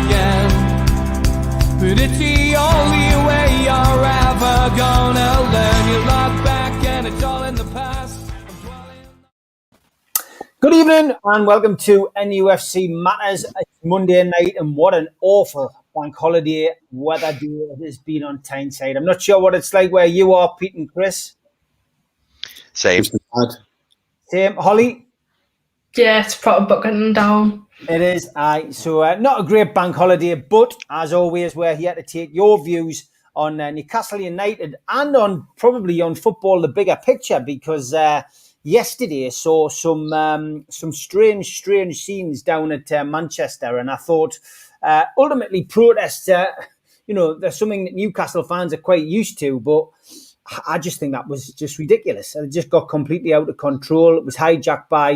again. But it's the only way you're ever gonna learn. You look back and it's all in the past. Good evening and welcome to NUFC Matters. It's Monday night and what an awful bank holiday weather day it has been on Tyneside. I'm not sure what it's like where you are, Pete and Chris. Same. Same. Holly? Yeah, it's probably bucking down. It is. So not a great bank holiday, but as always, we're here to take your views on Newcastle United and on probably on football, the bigger picture, because yesterday saw some strange scenes down at Manchester, and I thought ultimately protests, they're something that Newcastle fans are quite used to, but I just think that was just ridiculous. It just got completely out of control. It was hijacked by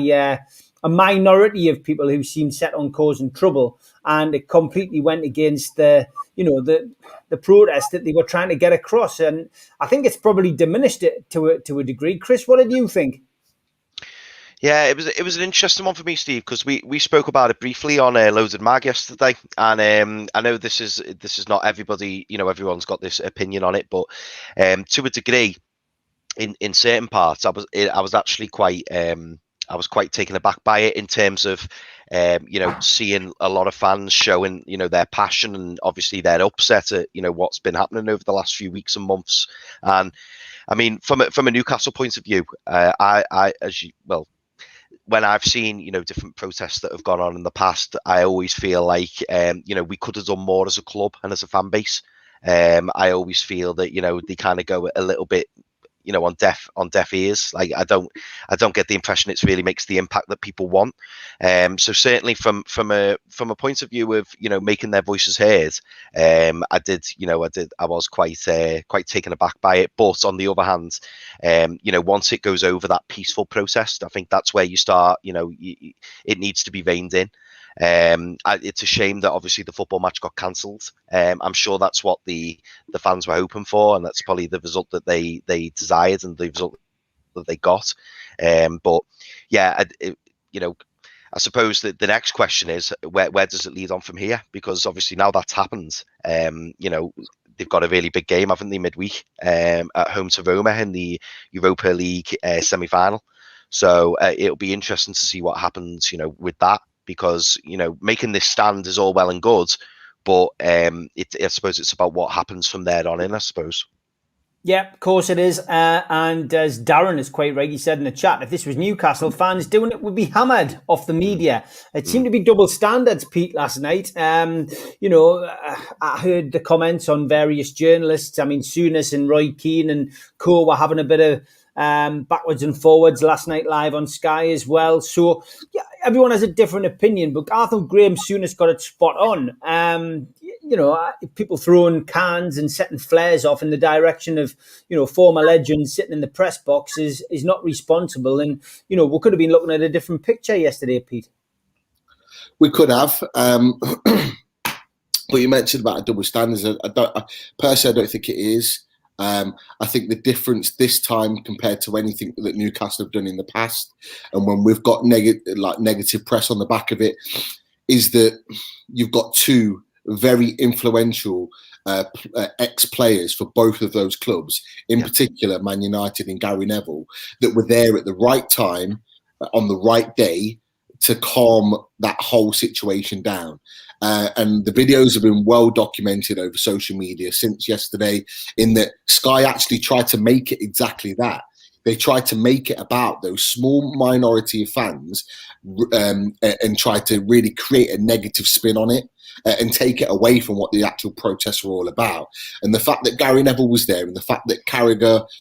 a minority of people who seemed set on causing trouble, and it completely went against the protest that they were trying to get across. And I think it's probably diminished it to a degree. Chris, what did you think? Yeah, it was an interesting one for me, Steve, because we spoke about it briefly on Loads and Mag yesterday, and I know this is not everybody, everyone's got this opinion on it, but to a degree, in certain parts, I was actually quite taken aback by it in terms of seeing a lot of fans showing their passion and obviously their upset at what's been happening over the last few weeks and months. And I mean, from a Newcastle point of view, when I've seen, different protests that have gone on in the past, I always feel like, we could have done more as a club and as a fan base. I always feel that, they kind of go a little bit, on deaf ears. Like I don't get the impression it really makes the impact that people want. So certainly from a point of view of making their voices heard, I was quite taken aback by it. But on the other hand, once it goes over that peaceful protest, I think that's where you start. It needs to be reined in. It's a shame that obviously the football match got cancelled. I'm sure that's what the fans were hoping for, and that's probably the result that they desired and the result that they got. But yeah, I suppose that the next question is where does it lead on from here? Because obviously now that's happened, they've got a really big game, haven't they, midweek at home to Roma in the Europa League semi-final. So it'll be interesting to see what happens, with that. Because making this stand is all well and good, but I suppose it's about what happens from there on in, I suppose. Yeah, of course it is. And as Darren has quite rightly said in the chat, if this was Newcastle fans doing it, would be hammered off the media. It seemed to be double standards, Pete, last night. I heard the comments on various journalists. I mean, Souness and Roy Keane and co were having a bit of backwards and forwards last night live on Sky as well. So yeah, everyone has a different opinion, but I thought Graham Souness got it spot on. People throwing cans and setting flares off in the direction of former legends sitting in the press box is not responsible. And we could have been looking at a different picture yesterday, Pete. We could have. But you mentioned about a double standards. Personally, I don't think it is. I think the difference this time compared to anything that Newcastle have done in the past, and when we've got negative press on the back of it, is that you've got two very influential ex-players for both of those clubs, in particular Man United and Gary Neville, that were there at the right time, on the right day, to calm that whole situation down. And the videos have been well documented over social media since yesterday, in that Sky actually tried to make it exactly that. They tried to make it about those small minority of fans and tried to really create a negative spin on it and take it away from what the actual protests were all about. And the fact that Gary Neville was there and the fact that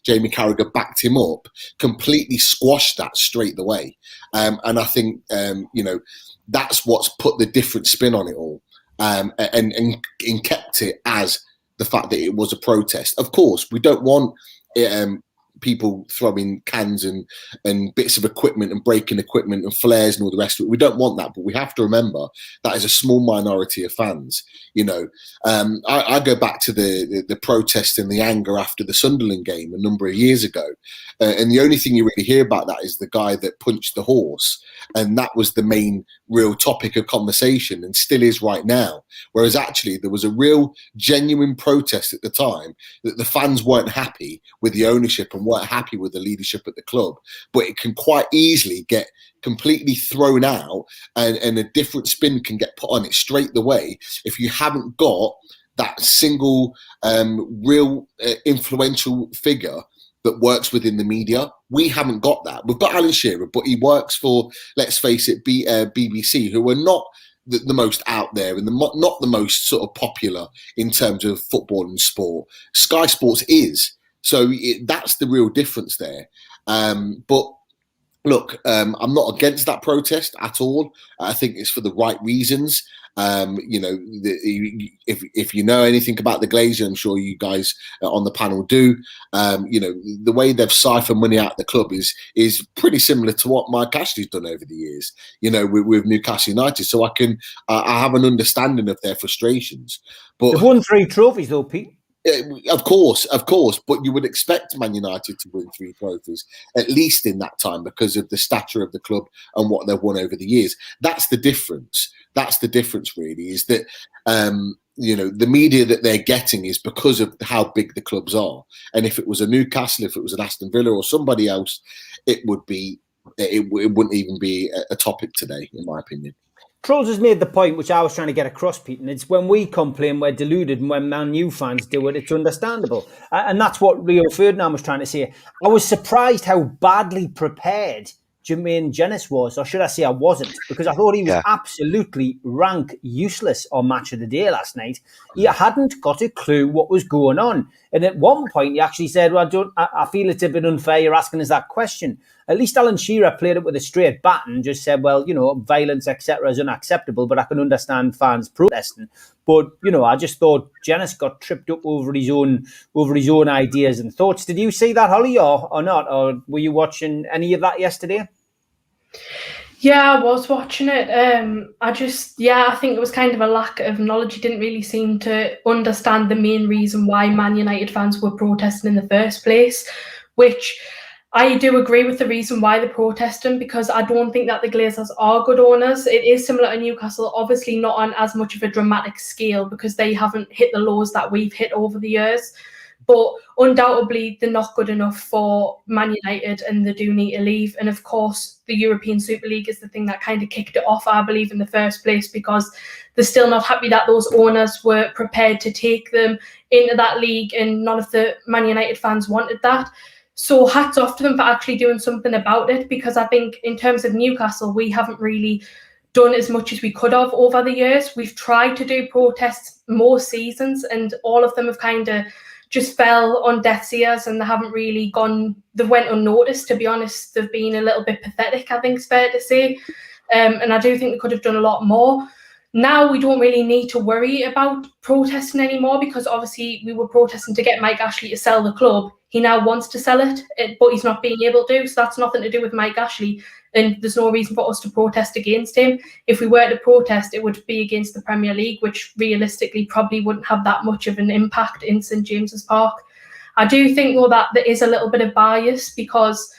Jamie Carragher backed him up completely squashed that straight away. And I think, that's what's put the different spin on it all, and kept it as the fact that it was a protest. Of course, we don't want people throwing cans and bits of equipment and breaking equipment and flares and all the rest of it. We don't want that, but we have to remember that is a small minority of fans. I go back to the protest and the anger after the Sunderland game a number of years ago, and the only thing you really hear about that is the guy that punched the horse, and that was the main real topic of conversation, and still is right now. Whereas actually there was a real genuine protest at the time that the fans weren't happy with the ownership and weren't happy with the leadership at the club. But it can quite easily get completely thrown out, and a different spin can get put on it straight away if you haven't got that single real influential figure that works within the media. We haven't got that. We've got Alan Shearer, but he works for, let's face it, BBC, who are not the most out there and not the most sort of popular in terms of football and sport. Sky Sports is. So that's the real difference there. But look, I'm not against that protest at all. I think it's for the right reasons. If you know anything about the Glazer, I'm sure you guys on the panel do. The way they've siphoned money out of the club is pretty similar to what Mike Ashley's done over the years. With Newcastle United. So I have an understanding of their frustrations. But they've won 3 trophies though, Pete. Of course, but you would expect Man United to win 3 trophies, at least in that time, because of the stature of the club and what they've won over the years. That's the difference. That's the difference, really, is that, the media that they're getting is because of how big the clubs are. And if it was a Newcastle, if it was an Aston Villa or somebody else, it wouldn't even be a topic today, in my opinion. Trolls has made the point which I was trying to get across, Pete, and it's when we complain we're deluded, and when Man U fans do it, it's understandable. And that's what Rio Ferdinand was trying to say. I was surprised how badly prepared Jermaine Jenas was, or should I say I wasn't, because I thought he was absolutely rank useless on Match of the Day last night. He hadn't got a clue what was going on. And at one point he actually said, well, I feel it's a bit unfair you're asking us that question. At least Alan Shearer played it with a straight bat and just said, well, violence, etc. is unacceptable, but I can understand fans protesting. But, I just thought Jenas got tripped up over his own ideas and thoughts. Did you see that, Holly, or not? Or were you watching any of that yesterday? Yeah, I was watching it. I think it was kind of a lack of knowledge. He didn't really seem to understand the main reason why Man United fans were protesting in the first place, which I do agree with the reason why they're protesting, because I don't think that the Glazers are good owners. It is similar to Newcastle, obviously not on as much of a dramatic scale because they haven't hit the lows that we've hit over the years. But undoubtedly, they're not good enough for Man United and they do need to leave. And of course, the European Super League is the thing that kind of kicked it off, I believe, in the first place, because they're still not happy that those owners were prepared to take them into that league, and none of the Man United fans wanted that. So hats off to them for actually doing something about it, because I think in terms of Newcastle, we haven't really done as much as we could have over the years. We've tried to do protests more seasons and all of them have kind of just fell on deaf's ears and they haven't really they've went unnoticed, to be honest. They've been a little bit pathetic, I think it's fair to say. And I do think we could have done a lot more. Now we don't really need to worry about protesting anymore, because obviously we were protesting to get Mike Ashley to sell the club. He now wants to sell it, but he's not being able to. So that's nothing to do with Mike Ashley. And there's no reason for us to protest against him. If we were to protest, it would be against the Premier League, which realistically probably wouldn't have that much of an impact in St James's Park. I do think, though, that there is a little bit of bias because,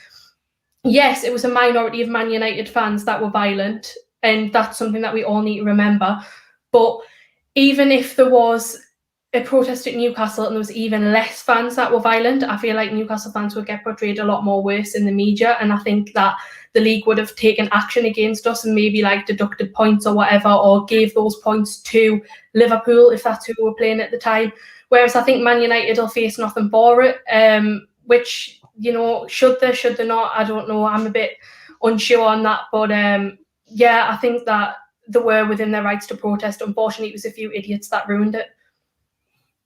yes, it was a minority of Man United fans that were violent, and that's something that we all need to remember. But even if there was a protest at Newcastle and there was even less fans that were violent, I feel like Newcastle fans would get portrayed a lot more worse in the media, and I think that the league would have taken action against us and maybe deducted points or whatever, or gave those points to Liverpool if that's who we were playing at the time. Whereas I think Man United will face nothing for it, which, should they not? I don't know. I'm a bit unsure on that. But I think that they were within their rights to protest. Unfortunately, it was a few idiots that ruined it.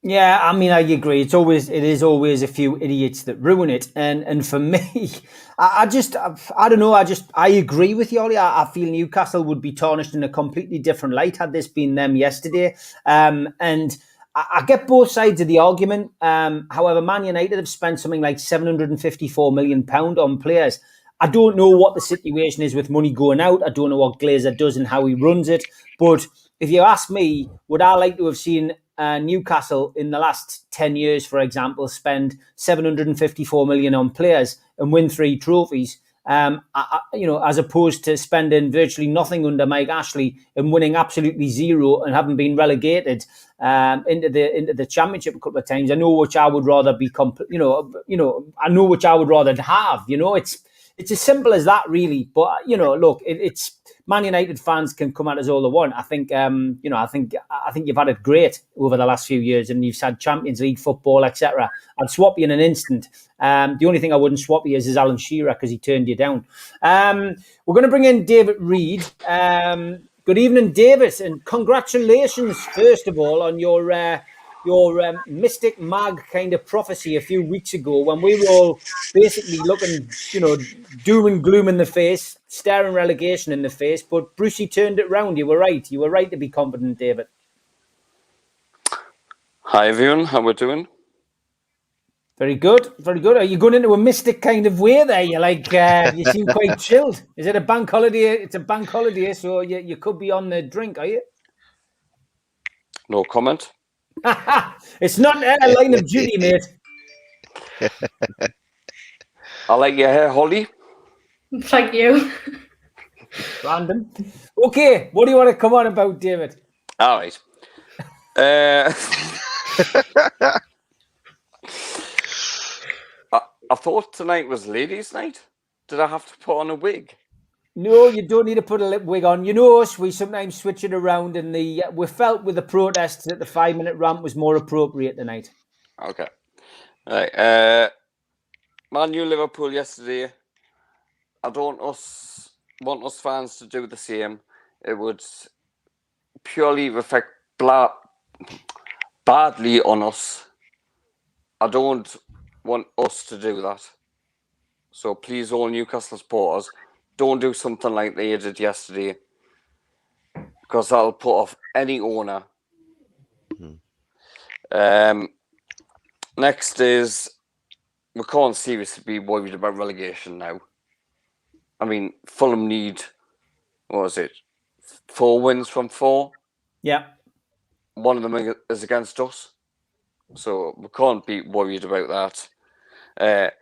Yeah, I mean, I agree. It is always a few idiots that ruin it. And for me, I don't know. I agree with you, Ollie. I feel Newcastle would be tarnished in a completely different light had this been them yesterday. And I get both sides of the argument. However, Man United have spent something like £754 million on players. I don't know what the situation is with money going out. I don't know what Glazer does and how he runs it. But if you ask me, would I like to have seen Newcastle in the last 10 years, for example, spend £754 million on players and win 3 trophies as opposed to spending virtually nothing under Mike Ashley and winning absolutely zero and having been relegated into the Championship a couple of times. I know which I would rather be, I know which I would rather have. It's as simple as that, really. But look, it's Man United fans can come at us all they want. I think I think you've had it great over the last few years, and you've had Champions League football, etc. I'd swap you in an instant. The only thing I wouldn't swap you is Alan Shearer, because he turned you down. We're going to bring in David Reid. Good evening, David, and congratulations first of all on your Mystic Mag kind of prophecy a few weeks ago, when we were all basically looking, doom and gloom in the face, staring relegation in the face. But Brucey turned it round. You were right. You were right to be confident, David. Hi, everyone. How we doing? Very good. Very good. Are you going into a mystic kind of way there? You're like, you seem quite chilled. Is it a bank holiday? It's a bank holiday, so you could be on the drink, are you? No comment. It's not a line of duty, mate. I like your hair, Holly. Thank you. Random. Okay, what do you want to come on about, David? All right. I thought tonight was ladies' night. Did I have to put on a wig? No, you don't need to put a lip wig on. You know us, we sometimes switch it around, and we felt with the protests that the 5-minute rant was more appropriate tonight. Okay. All right. Man U Liverpool yesterday. I don't want us fans to do the same. It would purely reflect badly on us. I don't want us to do that. So please, all Newcastle supporters, don't do something like they did yesterday, because that'll put off any owner. Next is, we can't seriously be worried about relegation now. I mean, Fulham need, 4 wins from 4? Yeah. One of them is against us. So we can't be worried about that.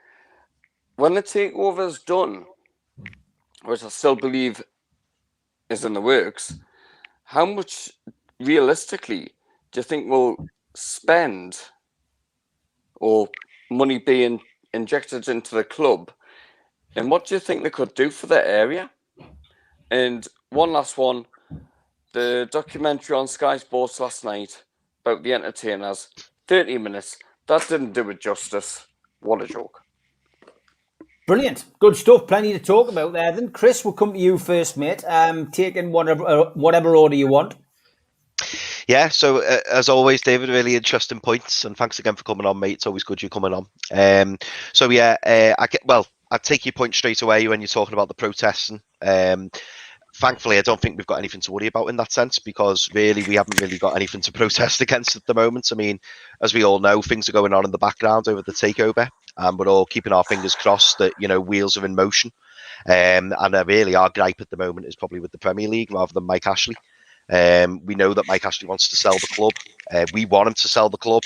When the takeover is done, which I still believe is in the works, how much realistically do you think we'll spend or money being injected into the club? And what do you think they could do for the area? And one last one, the documentary on Sky Sports last night about the entertainers, 30 minutes, that didn't do it justice. What a joke. Brilliant. Good stuff. Plenty to talk about there. Then, Chris, we'll come to you first, mate. Taking whatever order you want. Yeah, so as always, David, really interesting points, and thanks again for coming on, mate. It's always good you coming on. I'd take your point straight away when you're talking about the protesting. Thankfully, I don't think we've got anything to worry about in that sense, because really we haven't really got anything to protest against at the moment. I mean, as we all know, things are going on in the background over the takeover, and we're all keeping our fingers crossed that, wheels are in motion. And really our gripe at the moment is probably with the Premier League rather than Mike Ashley. We know that Mike Ashley wants to sell the club. We want him to sell the club.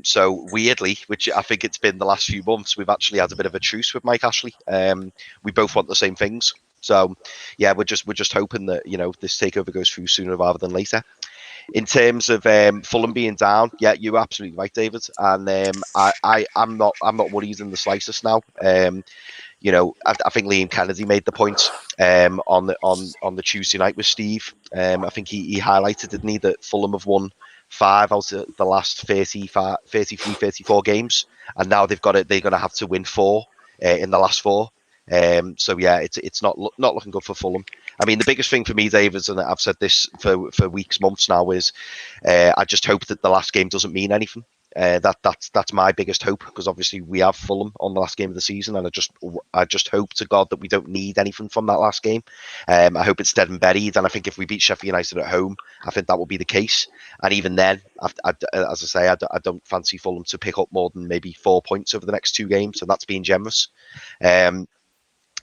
So weirdly, which I think it's been the last few months, we've actually had a bit of a truce with Mike Ashley. We both want the same things. So yeah, we're just hoping that, this takeover goes through sooner rather than later. In terms of Fulham being down, yeah, you're absolutely right, David. And I'm not worried in the slightest now. I think Liam Kennedy made the point on the Tuesday night with Steve. I think he highlighted, didn't he, that Fulham have won 5 out of the last 34 games, and now they're going to have to win 4 in the last 4. So yeah, it's not looking good for Fulham. I mean, the biggest thing for me, David, and I've said this for weeks, months now, is I just hope that the last game doesn't mean anything. That's my biggest hope, because obviously we have Fulham on the last game of the season, and I just hope to God that we don't need anything from that last game. I hope it's dead and buried, and I think if we beat Sheffield United at home, I think that will be the case. And even then, as I say, I don't fancy Fulham to pick up more than maybe 4 points over the next 2 games, and that's being generous.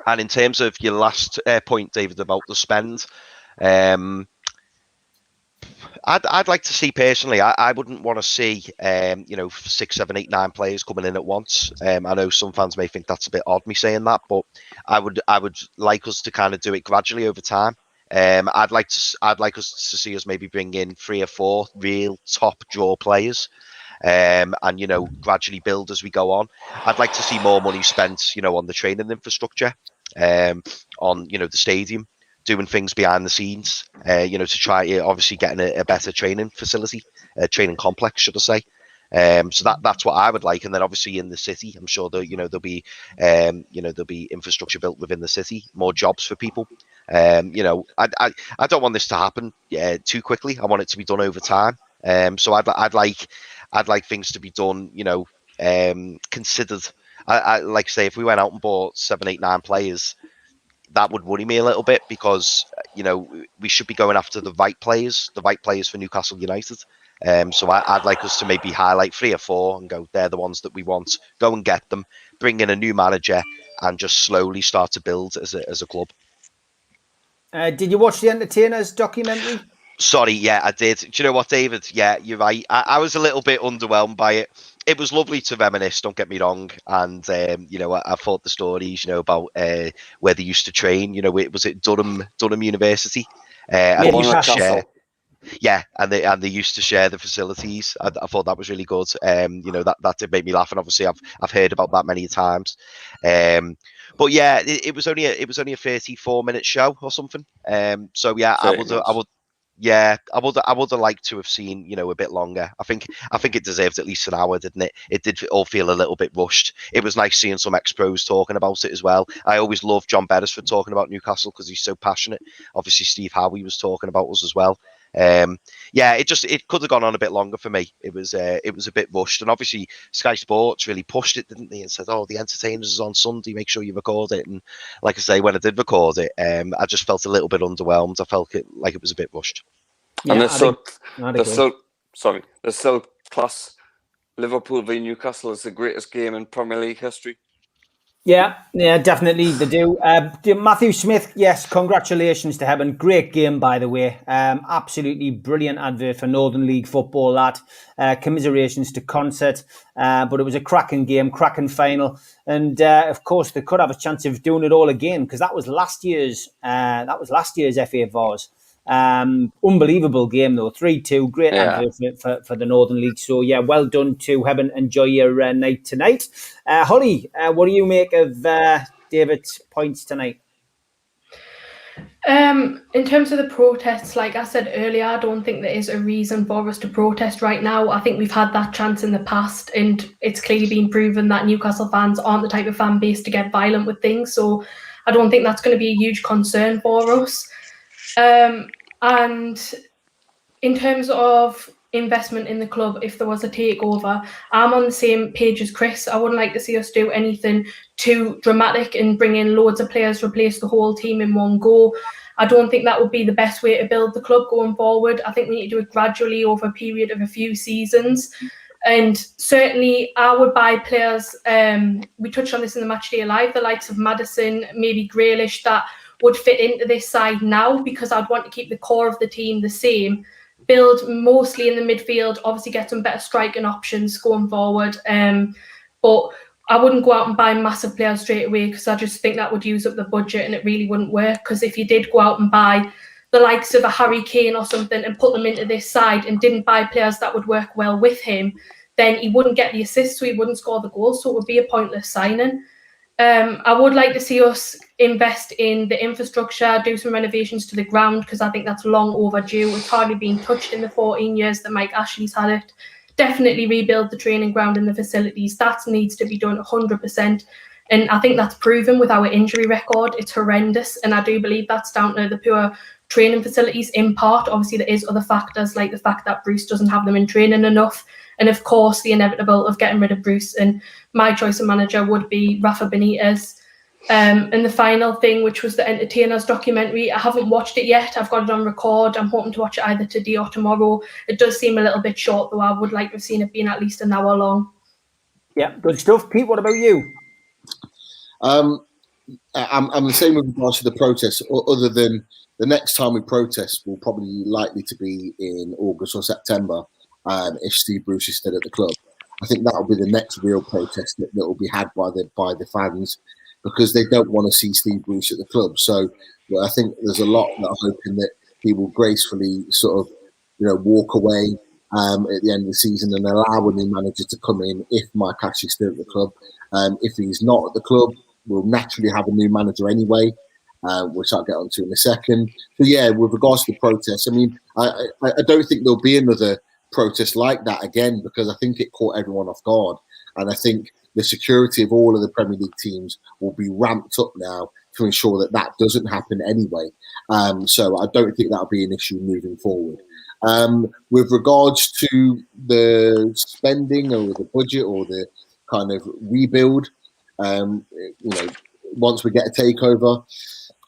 And in terms of your last point, David, about the spend, I'd like to see personally. I wouldn't want to see 6, 7, 8, 9 players coming in at once. I know some fans may think that's a bit odd me saying that, but I would like us to kind of do it gradually over time. I'd like us to see us maybe bring in 3 or 4 real top draw players, and gradually build as we go on. I'd like to see more money spent on the training infrastructure, on the stadium, doing things behind the scenes, to try obviously getting a better training facility, training complex, should I say. So that's what I would like. And then obviously in the city, I'm sure that there'll be infrastructure built within the city, more jobs for people. I don't want this to happen too quickly. I want it to be done over time. So I'd like things to be done, considered. I like say if we went out and bought 7, 8, 9 players, that would worry me a little bit, because we should be going after the right players for Newcastle United. So I'd like us to maybe highlight 3 or 4 and go, they're the ones that we want. Go and get them, bring in a new manager, and just slowly start to build as a club. Did you watch the Entertainers documentary? Sorry, yeah, I did. Do you know what, David? Yeah, you're right. I was a little bit underwhelmed by it. It was lovely to reminisce, don't get me wrong. And, I thought the stories, about where they used to train. Was it Durham University? And they used to share, and they used to share the facilities. I thought that was really good. That did make me laugh. And obviously, I've heard about that many times. But yeah, it was only a 34-minute show or something. So yeah, I would. Yeah, I would have liked to have seen, a bit longer. I think it deserved at least an hour, didn't it? It did all feel a little bit rushed. It was nice seeing some ex-pros talking about it as well. I always love John Beresford talking about Newcastle because he's so passionate. Obviously, Steve Howie was talking about us as well. It could have gone on a bit longer for me. It was a bit rushed, and obviously Sky Sports really pushed it, didn't they? And said, "Oh, the Entertainers is on Sunday. Make sure you record it." And like I say, when I did record it, I just felt a little bit underwhelmed. I felt like it was a bit rushed. Yeah, and there's still class. Liverpool v Newcastle is the greatest game in Premier League history. Yeah, definitely they do. Matthew Smith, yes, congratulations to him. Great game, by the way. Absolutely brilliant advert for Northern League football, that. Commiserations to Concert. But it was a cracking game, cracking final. And, of course, they could have a chance of doing it all again, because that was last year's FA Vars. Unbelievable game though, 3-2, great advert for the Northern League. So yeah, well done to Hebben. Enjoy your night tonight. Holly, what do you make of David's points tonight? In terms of the protests, like I said earlier, I don't think there is a reason for us to protest right now. I think we've had that chance in the past, and it's clearly been proven that Newcastle fans aren't the type of fan base to get violent with things. So I don't think that's going to be a huge concern for us. And in terms of investment in the club, if there was a takeover, I'm on the same page as Chris. I wouldn't like to see us do anything too dramatic and bring in loads of players, replace the whole team in one go. I don't think that would be the best way to build the club going forward. I think we need to do it gradually over a period of a few seasons. And certainly I would buy players, we touched on this in the Matchday Live, the likes of Maddison, maybe Grealish, that would fit into this side now, because I'd want to keep the core of the team the same, build mostly in the midfield, obviously get some better striking options going forward. But I wouldn't go out and buy massive players straight away, because I just think that would use up the budget and it really wouldn't work. Because if you did go out and buy the likes of a Harry Kane or something and put them into this side and didn't buy players that would work well with him, then he wouldn't get the assists, so he wouldn't score the goals, so it would be a pointless signing. I would like to see us invest in the infrastructure, do some renovations to the ground, because I think that's long overdue. It's hardly been touched in the 14 years that Mike Ashley's had it. Definitely rebuild the training ground and the facilities. That needs to be done 100%. And I think that's proven with our injury record. It's horrendous. And I do believe that's down to the poor training facilities in part. Obviously, there is other factors, like the fact that Bruce doesn't have them in training enough. And of course, the inevitable of getting rid of Bruce. And my choice of manager would be Rafa Benitez. And the final thing, which was the Entertainers documentary, I haven't watched it yet. I've got it on record. I'm hoping to watch it either today or tomorrow. It does seem a little bit short, though. I would like to have seen it being at least an hour long. Yeah, good stuff. Pete, what about you? I'm the same with regards to the protest. Other than the next time we protest will probably likely to be in August or September, if Steve Bruce is still at the club. I think that will be the next real protest that will be had by the fans, because they don't want to see Steve Bruce at the club. So I think there's a lot that are hoping that he will gracefully sort of, walk away at the end of the season and allow a new manager to come in if Mike Ashley's still at the club. If he's not at the club, we'll naturally have a new manager anyway, which I'll get onto in a second. So yeah, with regards to the protests, I mean, I don't think there'll be another protest like that again, because I think it caught everyone off guard, and I think the security of all of the Premier League teams will be ramped up now to ensure that that doesn't happen anyway. So I don't think that'll be an issue moving forward. With regards to the spending or the budget or the kind of rebuild, once we get a takeover,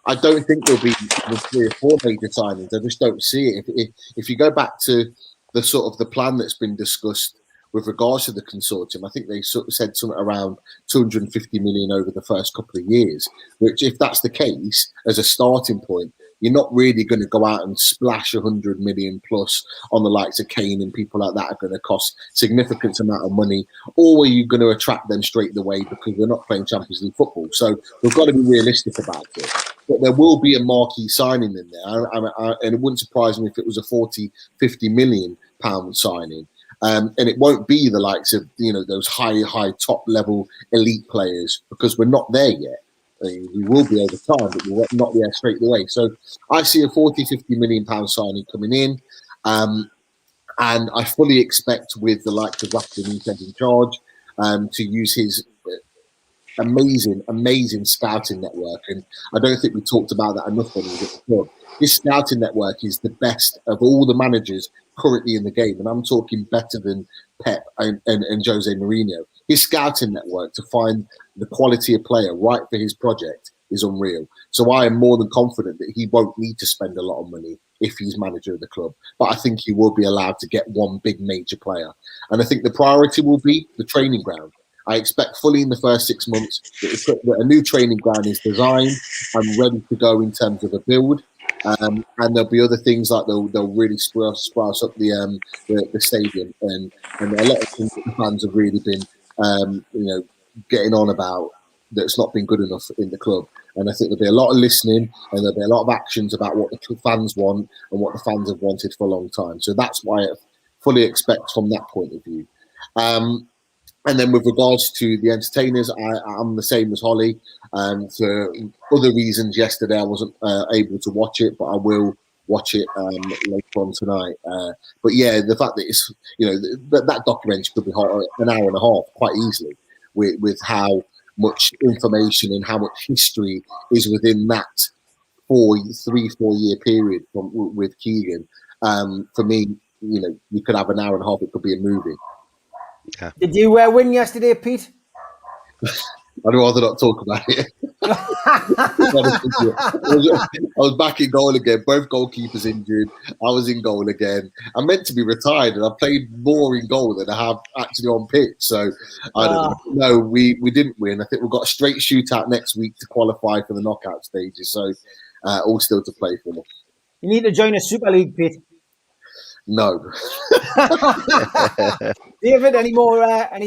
I don't think there'll be 3 or 4 major signings. I just don't see it. If you go back to the sort of the plan that's been discussed with regards to the consortium, I think they sort of said something around 250 million over the first couple of years, which, if that's the case as a starting point, you're not really going to go out and splash 100 million plus on the likes of Kane and people like that are going to cost significant amount of money, or are you going to attract them straight away because we're not playing Champions League football? So we've got to be realistic about it. But there will be a marquee signing in there, and it wouldn't surprise me if it was a 40, 50 million pound signing. And it won't be the likes of those high top level elite players, because we're not there yet. We will be over time, but we're not there straight away. So I see a 40, 50 million pound signing coming in, and I fully expect, with the likes of Fabian Schar in charge, to use his amazing scouting network. And I don't think we talked about that enough when we was at the club. His scouting network is the best of all the managers currently in the game, and I'm talking better than Pep and Jose Mourinho. His scouting network to find the quality of player right for his project is unreal. So I am more than confident that he won't need to spend a lot of money if he's manager of the club. But I think he will be allowed to get one big major player. And I think the priority will be the training ground. I expect fully in the first 6 months that a new training ground is designed and ready to go in terms of a build. And there'll be other things like they'll really sprouse up the stadium, and a lot of things that the fans have really been getting on about that's not been good enough in the club. And I think there'll be a lot of listening, and there'll be a lot of actions about what the fans want and what the fans have wanted for a long time. So that's why I fully expect from that point of view. And then with regards to the entertainers, I'm the same as Holly. For other reasons, yesterday I wasn't able to watch it, but I will watch it later on tonight. But yeah, the fact that it's that documentary could be an hour and a half quite easily, with how much information and how much history is within that 4 year period with Keegan. For me, you could have an hour and a half. It could be a movie. Yeah. Did you win yesterday, Pete? I'd rather not talk about it. I was back in goal again. Both goalkeepers injured. I was in goal again. I'm meant to be retired, and I played more in goal than I have actually on pitch. So I don't know. No, we didn't win. I think we've got a straight shootout next week to qualify for the knockout stages. So all still to play for. You need to join a Super League, Pete. No. David, any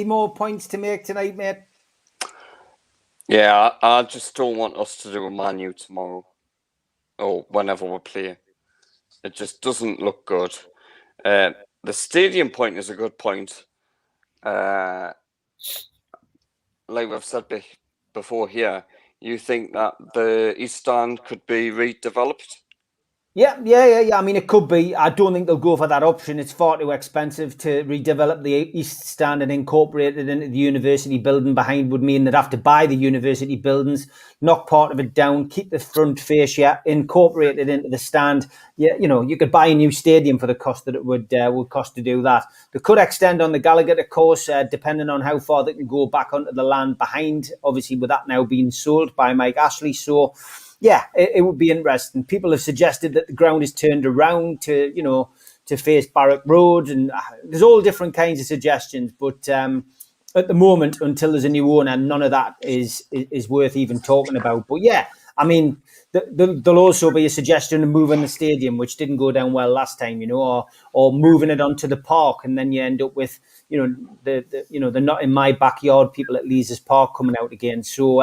more points to make tonight, mate? Yeah, I just don't want us to do a Man U tomorrow or whenever we play. It just doesn't look good. The stadium point is a good point. Like we've said before here, you think that the East Stand could be redeveloped? Yeah. I mean, it could be. I don't think they'll go for that option. It's far too expensive to redevelop the East Stand and incorporate it into the university building behind. Would mean they'd have to buy the university buildings, knock part of it down, keep the front fascia, incorporate it into the stand. Yeah, you could buy a new stadium for the cost that it would cost to do that. They could extend on the Gallagher course, depending on how far they can go back onto the land behind. Obviously, with that now being sold by Mike Ashley, so. Yeah, it would be interesting. People have suggested that the ground is turned around to face Barrack Road, and there's all different kinds of suggestions. But at the moment, until there's a new owner, none of that is worth even talking about. But yeah, I mean, there'll also be a suggestion of moving the stadium, which didn't go down well last time, or moving it onto the park, and then you end up with, the not in my backyard people at Leazes Park coming out again. So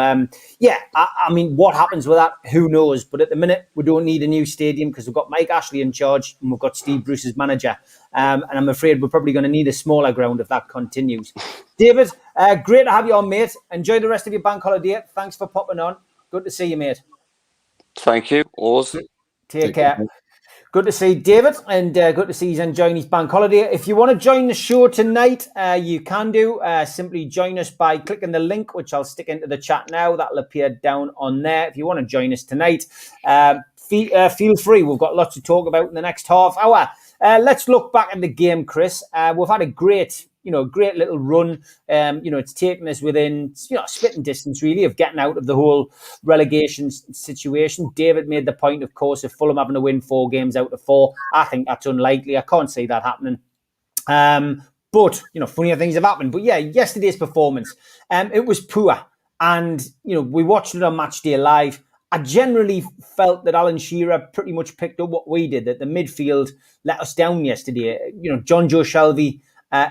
yeah, I mean, what happens with that? Who knows? But at the minute, we don't need a new stadium because we've got Mike Ashley in charge and we've got Steve Bruce as manager. And I'm afraid we're probably going to need a smaller ground if that continues. David, great to have you on, mate. Enjoy the rest of your bank holiday. Thanks for popping on. Good to see you, mate. Thank you. Always. Take care. Good to see David, and good to see he's enjoying his bank holiday. If you want to join the show tonight, you can do. Simply join us by clicking the link, which I'll stick into the chat now. That'll appear down on there. If you want to join us tonight, feel free. We've got lots to talk about in the next half hour. Let's look back at the game, Chris. We've had a great little run. It's taken us within, spitting distance, really, of getting out of the whole relegation situation. David made the point, of course, of Fulham having to win 4 games out of 4. I think that's unlikely. I can't see that happening. But, funnier things have happened. But yeah, yesterday's performance, it was poor. And, we watched it on Match Day Live. I generally felt that Alan Shearer pretty much picked up what we did, that the midfield let us down yesterday. John Joe Shelvey,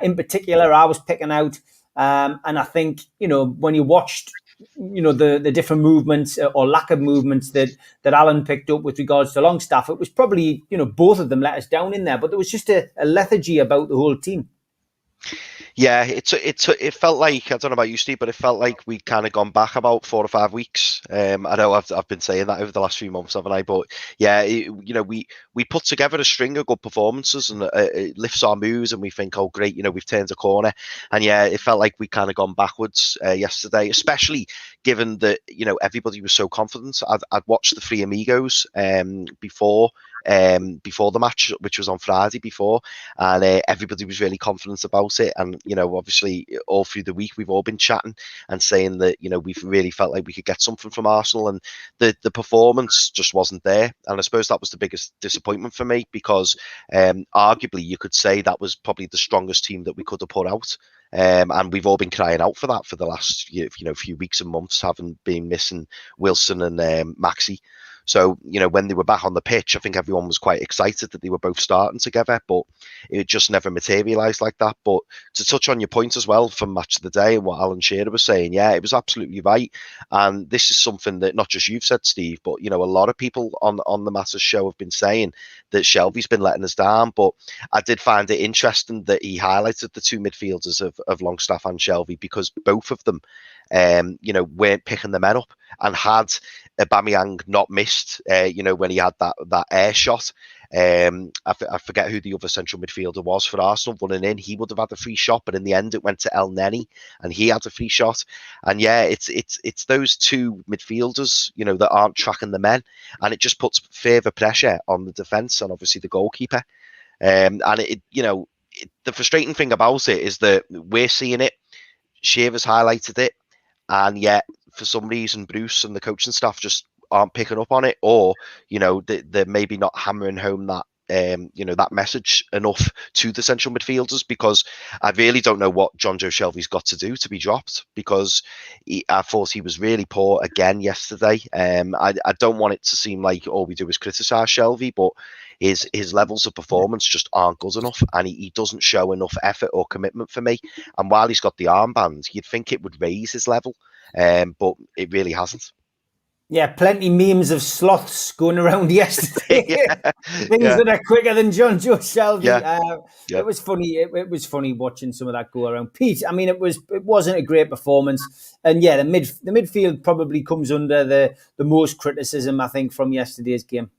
in particular, I was picking out. And I think, when you watched, the different movements or lack of movements that Alan picked up with regards to Longstaff, it was probably, both of them let us down in there. But there was just a lethargy about the whole team. Yeah, it felt like, I don't know about you, Steve, but it felt like we'd kind of gone back about 4 or 5 weeks. I know I've been saying that over the last few months, haven't I? But yeah, we put together a string of good performances, and it lifts our moves, and we think, oh great, we've turned a corner. And yeah, it felt like we kind of gone backwards yesterday, especially given that everybody was so confident. I'd watched the Three Amigos before the match, which was on Friday before, and everybody was really confident about it. And obviously all through the week we've all been chatting and saying that we've really felt like we could get something from Arsenal, and the performance just wasn't there. And I suppose that was the biggest disappointment for me, because arguably you could say that was probably the strongest team that we could have put out. And we've all been crying out for that for the last few weeks and months, having been missing Wilson and Maxi. So, when they were back on the pitch, I think everyone was quite excited that they were both starting together, but it just never materialised like that. But to touch on your point as well from Match of the Day and what Alan Shearer was saying, yeah, it was absolutely right. And this is something that not just you've said, Steve, but, a lot of people on the Matters show have been saying that Shelby's been letting us down. But I did find it interesting that he highlighted the 2 midfielders of Longstaff and Shelby, because both of them, weren't picking the men up. And had Aubameyang not missed, when he had that air shot, I forget who the other central midfielder was for Arsenal running in, he would have had a free shot, but in the end it went to El Neni and he had a free shot. And yeah, it's those 2 midfielders, that aren't tracking the men, and it just puts further pressure on the defence and obviously the goalkeeper. And the frustrating thing about it is that we're seeing it, Shearer's highlighted it, and yet for some reason Bruce and the coaching staff just aren't picking up on it, or they're maybe not hammering home that that message enough to the central midfielders, because I really don't know what John Joe Shelby's got to do to be dropped, because I thought he was really poor again yesterday. I don't want it to seem like all we do is criticise Shelby, but his levels of performance just aren't good enough, and he doesn't show enough effort or commitment for me. And while he's got the armband, you'd think it would raise his level, but it really hasn't. Yeah, plenty memes of sloths going around yesterday. Things that are quicker than John Joe Shelby. It was funny. It was funny watching some of that go around. Pete, I mean, it wasn't a great performance, and yeah, the midfield probably comes under the most criticism, I think, from yesterday's game.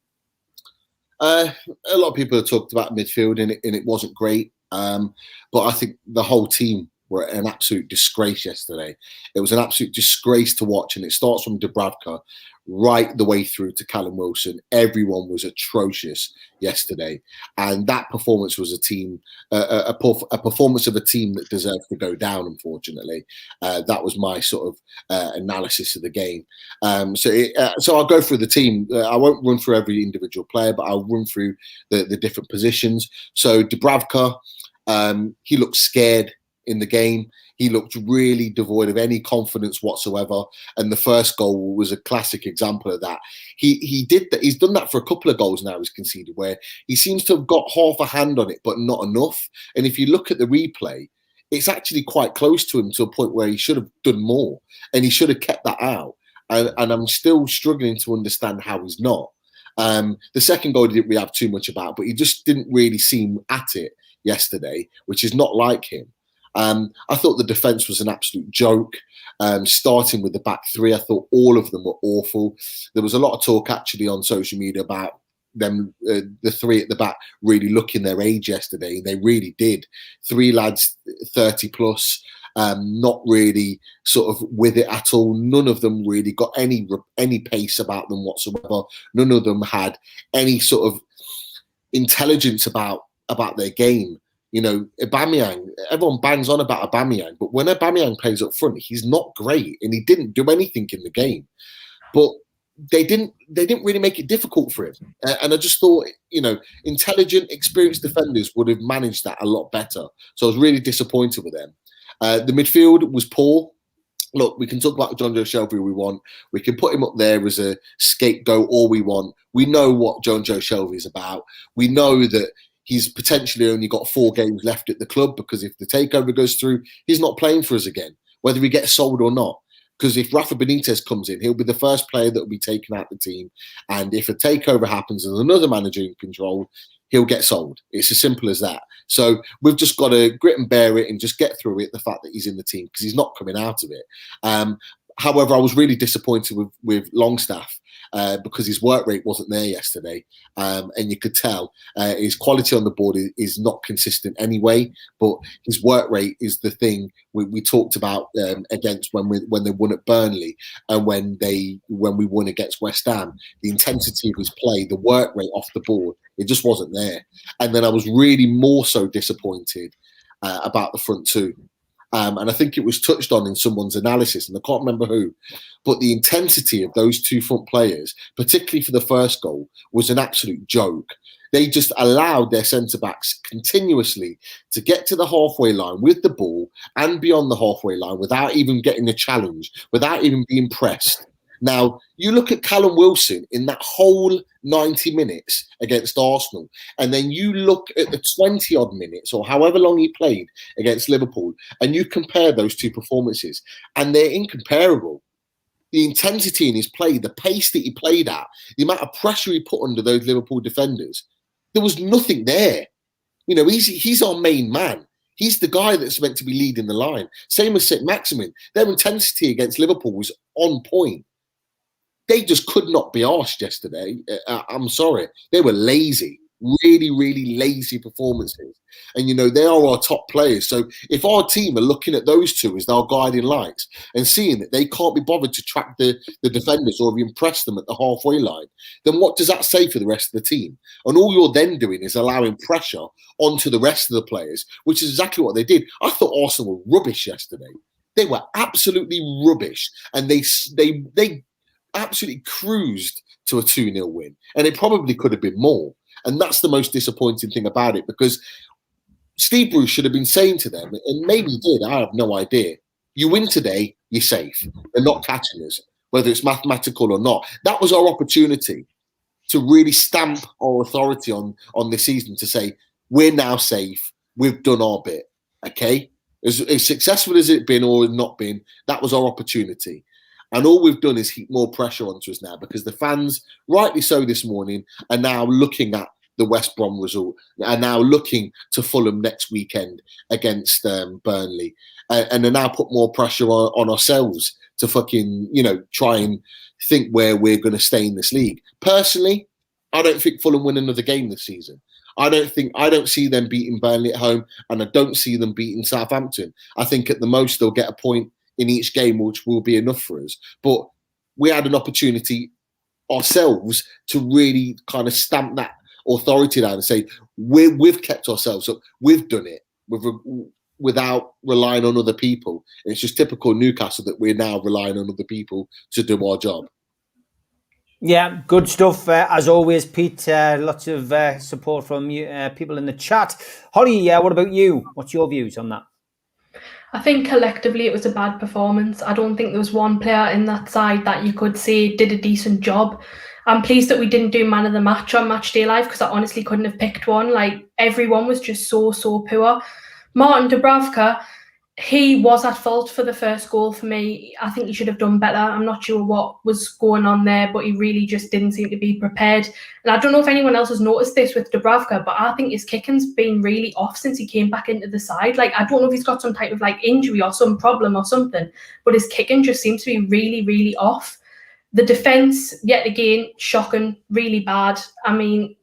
A lot of people have talked about midfield, and it wasn't great. But I think the whole team were an absolute disgrace yesterday. It was an absolute disgrace to watch, and it starts from Dubravka right the way through to Callum Wilson. Everyone was atrocious yesterday, and that performance was a performance of a team that deserves to go down. Unfortunately, that was my sort of analysis of the game. So I'll go through the team. I won't run through every individual player, but I'll run through the different positions. So Dubravka, he looked scared. He looked disappointed. He looked like he was going to in the game. He looked really devoid of any confidence whatsoever. And the first goal was a classic example of that. He did that. He's done that for a couple of goals now he's conceded, where he seems to have got half a hand on it, but not enough. And if you look at the replay, it's actually quite close to him to a point where he should have done more and he should have kept that out. And I'm still struggling to understand how he's not. The second goal he didn't really have too much about, but he just didn't really seem at it yesterday, which is not like him. I thought the defence was an absolute joke. Starting with the back three, I thought all of them were awful. There was a lot of talk actually on social media about them, the three at the back, really looking their age yesterday. They really did. Three lads, 30 plus, not really sort of with it at all. None of them really got any pace about them whatsoever. None of them had any sort of intelligence about their game. You know, Aubameyang, everyone bangs on about Aubameyang, but when Aubameyang plays up front, he's not great, and he didn't do anything in the game. But they didn't really make it difficult for him. And I just thought, you know, intelligent, experienced defenders would have managed that a lot better. So I was really disappointed with them. The midfield was poor. Look, we can talk about John Joe Shelby we want. We can put him up there as a scapegoat all we want. We know what John Joe Shelby is about. We know that he's potentially only got 4 games left at the club, because if the takeover goes through, he's not playing for us again, whether he gets sold or not. Because if Rafa Benitez comes in, he'll be the first player that will be taken out of the team. And if a takeover happens and another manager in control, he'll get sold. It's as simple as that. So we've just got to grit and bear it and just get through it, the fact that he's in the team, because he's not coming out of it. However, I was really disappointed with Longstaff because his work rate wasn't there yesterday. And you could tell his quality on the board is not consistent anyway, but his work rate is the thing we talked about against when they won at Burnley and when we won against West Ham. The intensity of his play, the work rate off the board, it just wasn't there. And then I was really more so disappointed about the front two. And I think it was touched on in someone's analysis, and I can't remember who, but the intensity of those two front players, particularly for the first goal, was an absolute joke. They just allowed their centre-backs continuously to get to the halfway line with the ball and beyond the halfway line without even getting a challenge, without even being pressed. Now, you look at Callum Wilson in that whole 90 minutes against Arsenal, and then you look at the 20-odd minutes or however long he played against Liverpool, and you compare those two performances, and they're incomparable. The intensity in his play, the pace that he played at, the amount of pressure he put under those Liverpool defenders, there was nothing there. You know, he's our main man. He's the guy that's meant to be leading the line. Same as St. Maximin. Their intensity against Liverpool was on point. They just could not be arsed yesterday. I'm sorry. They were lazy, really, really lazy performances. And, you know, they are our top players. So if our team are looking at those two as their guiding lights and seeing that they can't be bothered to track the defenders or impress them at the halfway line, then what does that say for the rest of the team? And all you're then doing is allowing pressure onto the rest of the players, which is exactly what they did. I thought Arsenal were rubbish yesterday. They were absolutely rubbish. And they absolutely cruised to a 2-0 win, and it probably could have been more. And that's the most disappointing thing about it, because Steve Bruce should have been saying to them, and maybe he did, I have no idea, you win today, you're safe. They're not catching us, whether it's mathematical or not. That was our opportunity to really stamp our authority on this season, to say, we're now safe, we've done our bit, okay? As successful as it's been or not been, that was our opportunity. And all we've done is heap more pressure onto us now, because the fans, rightly so this morning, are now looking at the West Brom result, are now looking to Fulham next weekend against Burnley, and are now put more pressure on ourselves to fucking, you know, try and think where we're going to stay in this league. Personally, I don't think Fulham win another game this season. I don't see them beating Burnley at home, and I don't see them beating Southampton. I think at the most they'll get a point in each game, which will be enough for us. But we had an opportunity ourselves to really kind of stamp that authority down and say, we've kept ourselves up, we've done it without relying on other people. And it's just typical Newcastle that we're now relying on other people to do our job. Yeah, good stuff. As always, Pete, lots of support from you, people in the chat. Holly, what about you? What's your views on that? I think collectively it was a bad performance. I don't think there was one player in that side that you could say did a decent job. I'm pleased that we didn't do man of the match on Match Day Live because I honestly couldn't have picked one. Like, everyone was just so poor. Martin Dubravka, he was at fault for the first goal for me. I think he should have done better. I'm not sure what was going on there, but he really just didn't seem to be prepared. And I don't know if anyone else has noticed this with Dubravka, but I think his kicking's been really off since he came back into the side. Like, I don't know if he's got some type of like injury or some problem or something, but his kicking just seems to be really off. The defence, yet again, shocking, really bad. I mean,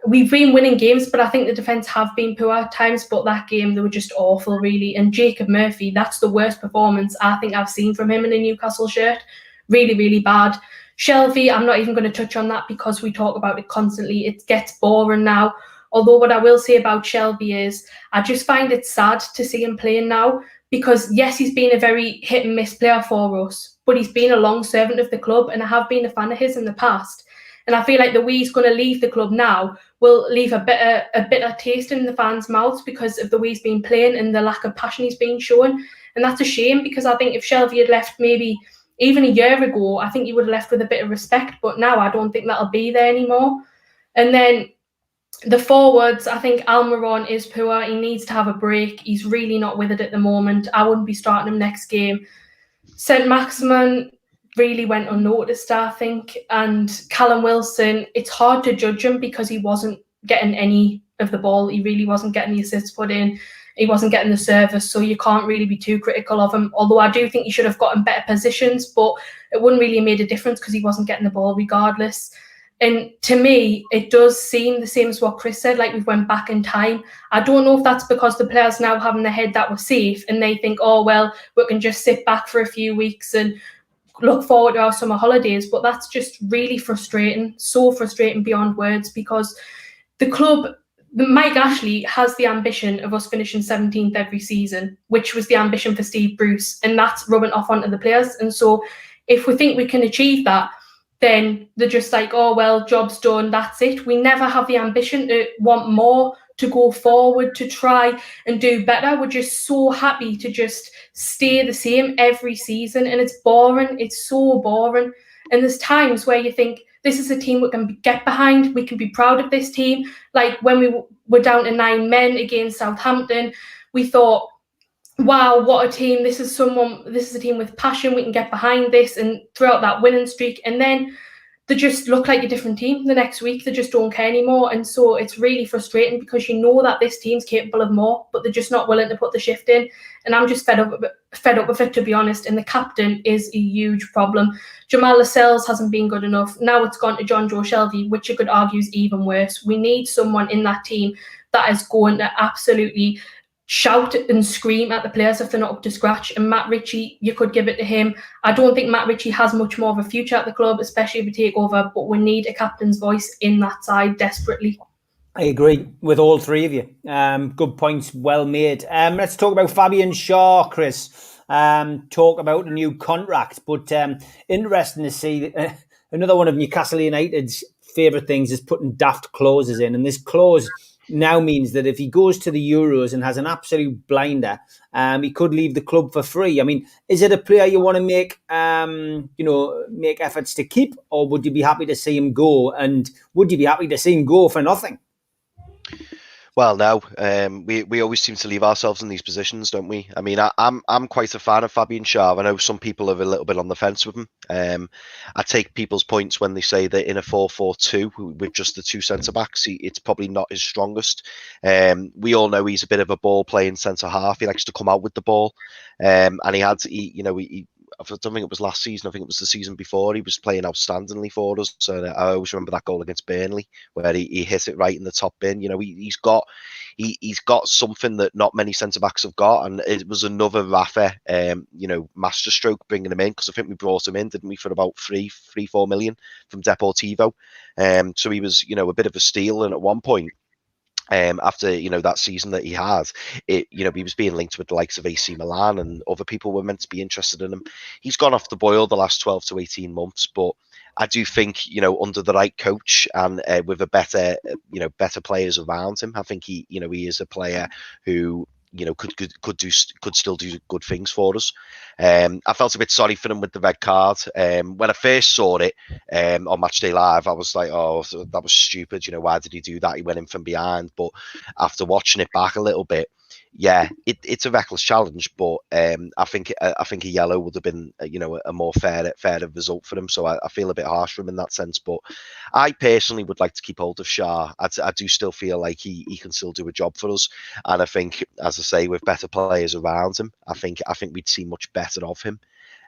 we've been winning games, but I think the defence have been poor at times. But that game, they were just awful, really. And Jacob Murphy, that's the worst performance I think I've seen from him in a Newcastle shirt. Really bad. Shelvey, I'm not even going to touch on that because we talk about it constantly. It gets boring now. Although what I will say about Shelvey is I just find it sad to see him playing now because, yes, he's been a very hit and miss player for us, but he's been a long servant of the club and I have been a fan of his in the past. And I feel like the way he's going to leave the club now will leave a bitter taste in the fans' mouths because of the way he's been playing and the lack of passion he's been showing. And that's a shame because I think if Shelvey had left maybe even a year ago, I think he would have left with a bit of respect. But now I don't think that'll be there anymore. And then the forwards, I think Almiron is poor. He needs to have a break. He's really not with it at the moment. I wouldn't be starting him next game. St. Maximin really went unnoticed, I think. And Callum Wilson, it's hard to judge him because he wasn't getting any of the ball. He really wasn't getting the assists put in. He wasn't getting the service, so you can't really be too critical of him. Although I do think he should have gotten better positions, but it wouldn't really have made a difference because he wasn't getting the ball regardless. And to me, it does seem the same as what Chris said, like we've went back in time. I don't know if that's because the players now have in their head that we're safe and they think, oh, well, we can just sit back for a few weeks and look forward to our summer holidays. But that's just really frustrating, so frustrating beyond words because the club, Mike Ashley has the ambition of us finishing 17th every season, which was the ambition for Steve Bruce, and that's rubbing off onto the players. And so if we think we can achieve that, then they're just like, oh, well, job's done, that's it. We never have the ambition to want more, to go forward, to try and do better. We're just so happy to just stay the same every season, and it's boring. It's so boring. And there's times where you think, this is a team we can get behind. We can be proud of this team. Like when we were down to 9 men against Southampton, we thought, wow, what a team. This is a team with passion. We can get behind this. And throughout that winning streak, and then they just look like a different team the next week. They just don't care anymore. And so it's really frustrating because you know that this team's capable of more, but they're just not willing to put the shift in. And I'm just fed up with it, to be honest. And the captain is a huge problem. Jamal Lascelles hasn't been good enough. Now it's gone to John Joe Shelvey, which you could argue is even worse. We need someone in that team that is going to absolutely shout and scream at the players if they're not up to scratch. And Matt Ritchie, you could give it to him. I don't think Matt Ritchie has much more of a future at the club, especially if we take over, but we need a captain's voice in that side desperately. I agree with all three of you. Good points, well made. Let's talk about Fabian Schar, Chris. Talk about a new contract, but interesting to see another one of Newcastle United's favourite things is putting daft clauses in, and this clause now means that if he goes to the Euros and has an absolute blinder, he could leave the club for free. I mean, is it a player you want to make efforts to keep, or would you be happy to see him go? And would you be happy to see him go for nothing? Well, no, we always seem to leave ourselves in these positions, don't we? I mean, I'm quite a fan of Fabian Schar. I know some people are a little bit on the fence with him. I take people's points when they say that in a 4-4-2 with just the two centre backs, it's probably not his strongest. We all know he's a bit of a ball playing centre half. He likes to come out with the ball, and I don't think it was last season. I think it was the season before. He was playing outstandingly for us. So I always remember that goal against Burnley where he hit it right in the top bin. You know, he's got something that not many centre backs have got, and it was another Rafa, masterstroke bringing him in, because I think we brought him in, didn't we, for about 3-4 million from Deportivo. So he was, a bit of a steal, and at one point, after that season that he had, he was being linked with the likes of AC Milan, and other people were meant to be interested in him. He's gone off the boil the last 12 to 18 months, but I do think under the right coach and with a better players around him, I think he is a player who could still do good things for us. I felt a bit sorry for him with the red card. When I first saw it on Matchday Live, I was like, oh, that was stupid. Why did he do that? He went in from behind. But after watching it back a little bit, yeah, it's a reckless challenge, but I think a yellow would have been a more fair result for him. So I feel a bit harsh for him in that sense. But I personally would like to keep hold of Schar. I do still feel like he can still do a job for us, and I think, as I say, with better players around him, I think we'd see much better of him.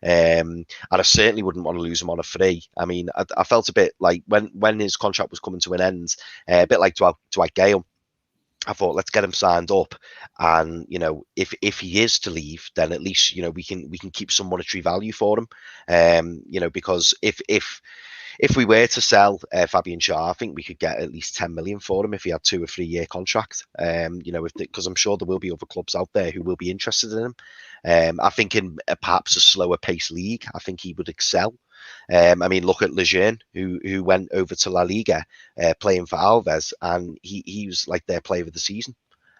And I certainly wouldn't want to lose him on a free. I mean, I felt a bit like when his contract was coming to an end, a bit like Dwight Gale. I thought, let's get him signed up, and if he is to leave, then at least we can keep some monetary value for him, because if we were to sell Fabian Schar, I think we could get at least 10 million for him if he had 2 or 3 year contract. Because I'm sure there will be other clubs out there who will be interested in him. I think in perhaps a slower pace league, I think he would excel. I mean, look at Lejeune, who went over to La Liga playing for Alves, and he was like their player of the season.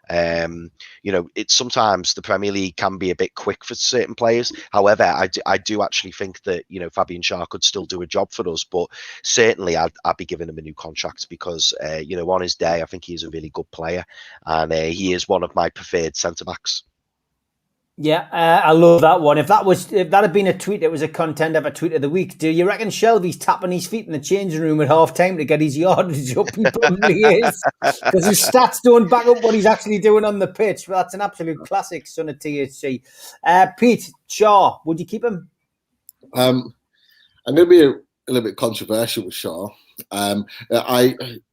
It's sometimes the Premier League can be a bit quick for certain players. However, I do actually think that Fabian Schar could still do a job for us, but certainly I'd be giving him a new contract because on his day I think he is a really good player, and he is one of my preferred centre backs. Yeah, I love that one. If that had been a tweet, it was a contender for tweet of the week. Do you reckon Shelby's tapping his feet in the changing room at half time to get his yardage up? He probably is, because his stats don't back up what he's actually doing on the pitch. But that's an absolute classic, son of THC. Pete, Schar, would you keep him? I'm going to be a little bit controversial with Schar.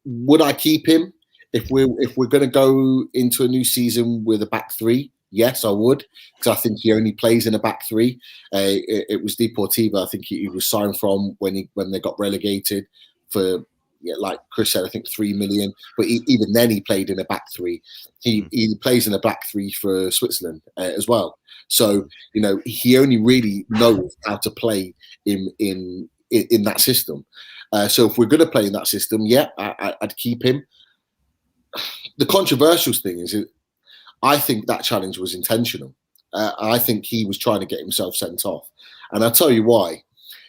Would I keep him if we're going to go into a new season with a back three? Yes, I would, because I think he only plays in a back three. It was Deportivo, I think he was signed from when they got relegated for, like Chris said, I think 3 million. But even then, he played in a back three. He plays in a back three for Switzerland as well. So he only really knows how to play in that system. So if we're going to play in that system, yeah, I'd keep him. The controversial thing is, I think that challenge was intentional. I think he was trying to get himself sent off. And I'll tell you why.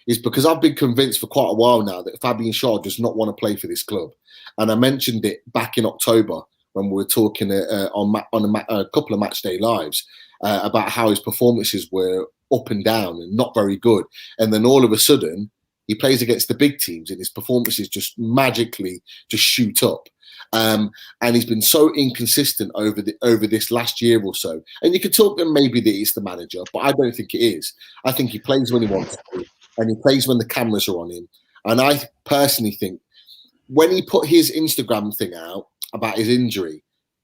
It's because I've been convinced for quite a while now that Fabian Schar does not want to play for this club. And I mentioned it back in October when we were talking on a couple of Matchday Lives about how his performances were up and down and not very good. And then all of a sudden, he plays against the big teams and his performances just magically just shoot up. And he's been so inconsistent over this last year or so. And you could talk them maybe that it's the manager, but I don't think it is. I think he plays when he wants to, and he plays when the cameras are on him. And I personally think when he put his Instagram thing out about his injury,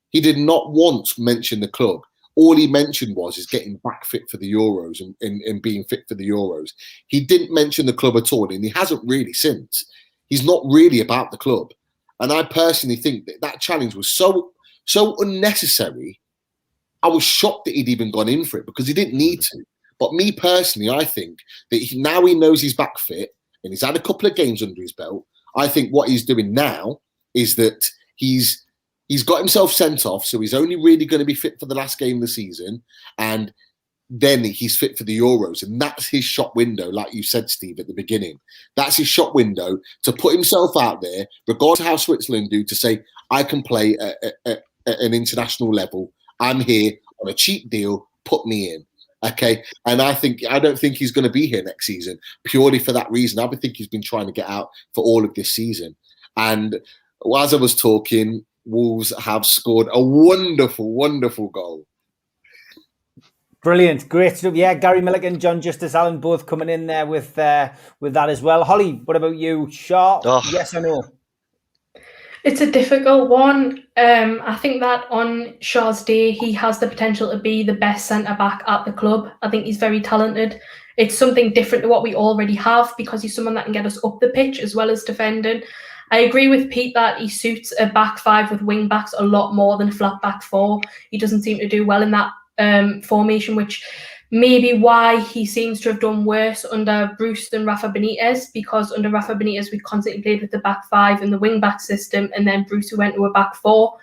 he did not once mention the club. All he mentioned is getting back fit for the Euros and being fit for the Euros. He didn't mention the club at all, and he hasn't really since. He's not really about the club. And I personally think that challenge was so unnecessary. I was shocked that he'd even gone in for it because he didn't need to. But me personally, I think that now he knows he's back fit and he's had a couple of games under his belt. I think what he's doing now is that he's got himself sent off, so he's only really going to be fit for the last game of the season, and then he's fit for the Euros. And that's his shot window, like you said, Steve, at the beginning. That's his shot window to put himself out there, regardless of how Switzerland do, to say, I can play at an international level. I'm here on a cheap deal. Put me in. Okay. And I don't think he's going to be here next season purely for that reason. I think he's been trying to get out for all of this season. And as I was talking, Wolves have scored a wonderful, wonderful goal. Brilliant, great stuff. Yeah, Gary Milliken, John Justice Allen, both coming in there with that as well. Holly, what about you? Schar, yes or no? It's a difficult one. I think that on Schar's day, he has the potential to be the best centre-back at the club. I think he's very talented. It's something different to what we already have because he's someone that can get us up the pitch as well as defending. I agree with Pete that he suits a back five with wing backs a lot more than a flat back four. He doesn't seem to do well in that formation, which may be why he seems to have done worse under Bruce than Rafa Benitez, because under Rafa Benitez we constantly played with the back five and the wing back system, and then Bruce who went to a back four.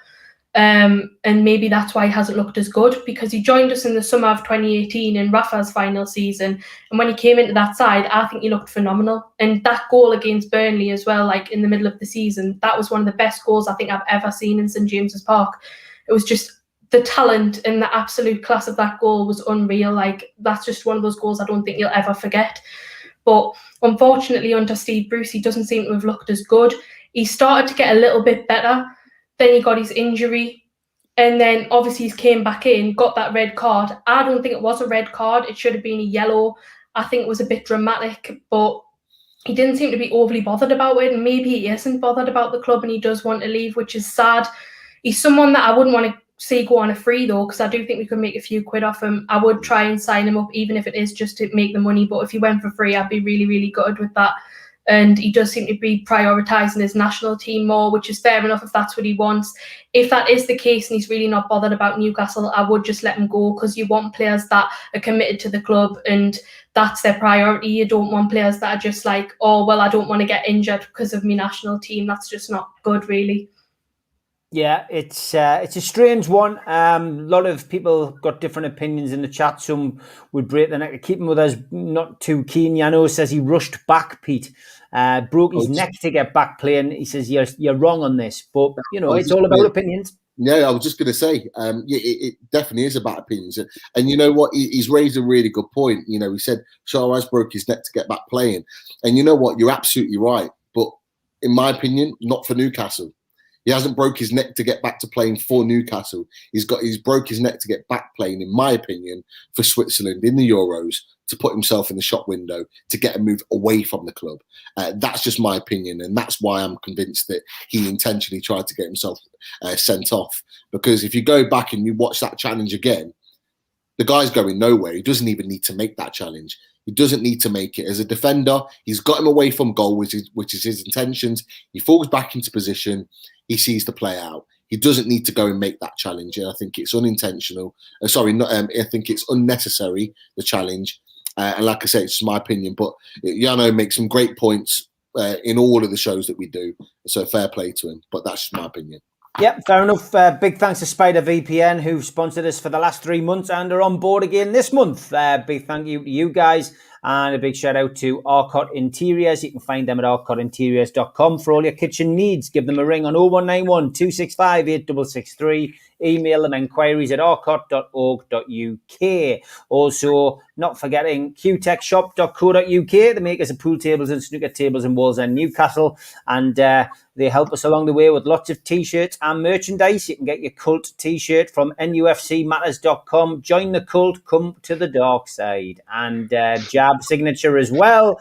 And maybe that's why he hasn't looked as good, because he joined us in the summer of 2018 in Rafa's final season. And when he came into that side, I think he looked phenomenal. And that goal against Burnley as well, like in the middle of the season, that was one of the best goals I think I've ever seen in St James's Park. It was just the talent and the absolute class of that goal was unreal. Like, that's just one of those goals I don't think you'll ever forget. But unfortunately, under Steve Bruce, he doesn't seem to have looked as good. He started to get a little bit better. Then he got his injury. And then obviously he came back in, got that red card. I don't think it was a red card. It should have been a yellow. I think it was a bit dramatic, but he didn't seem to be overly bothered about it. And maybe he isn't bothered about the club and he does want to leave, which is sad. He's someone that I wouldn't want to see go on a free though, because I do think we could make a few quid off him. I would try and sign him up, even if it is just to make the money. But if he went for free, I'd be really, really gutted with that. And he does seem to be prioritising his national team more, which is fair enough if that's what he wants. If that is the case and he's really not bothered about Newcastle, I would just let him go, because you want players that are committed to the club and that's their priority. You don't want players that are just like, oh, well, I don't want to get injured because of my national team. That's just not good, really. Yeah, it's a strange one. A lot of people got different opinions in the chat. Some would break the neck to keep him with us. Not too keen. Yano says he rushed back, Pete. Broke his neck to get back playing. He says you're wrong on this, but it's all about opinions. Yeah, I was just going to say, it definitely is about opinions. And you know what? He's raised a really good point. He said Schar broke his neck to get back playing. And you know what? You're absolutely right. But in my opinion, not for Newcastle. He hasn't broke his neck to get back to playing for Newcastle. He's broke his neck to get back playing, in my opinion, for Switzerland in the Euros, to put himself in the shop window, to get a move away from the club. That's just my opinion, and that's why I'm convinced that he intentionally tried to get himself sent off. Because if you go back and you watch that challenge again, the guy's going nowhere. He doesn't even need to make that challenge. He doesn't need to make it. As a defender, he's got him away from goal, which is his intentions. He falls back into position. He sees the play out. He doesn't need to go and make that challenge. And I think it's unintentional. I think it's unnecessary, the challenge. And like I say, it's my opinion. But Yano makes some great points in all of the shows that we do. So fair play to him. But that's just my opinion. Yep, fair enough. Big thanks to Spider VPN, who've sponsored us for the last 3 months and are on board again this month. Big thank you to you guys, and a big shout out to Arcot Interiors. You can find them at arcotinteriors.com for all your kitchen needs. Give them a ring on 0191 265 8663. Email them enquiries at arcot.org.uk. Also, not forgetting qtechshop.co.uk, the makers of pool tables and snooker tables in Wallsend, Newcastle, and they help us along the way with lots of t-shirts and merchandise. You can get your cult t-shirt from NUFCmatters.com. Join the cult, come to the dark side. And Jab Signature as well.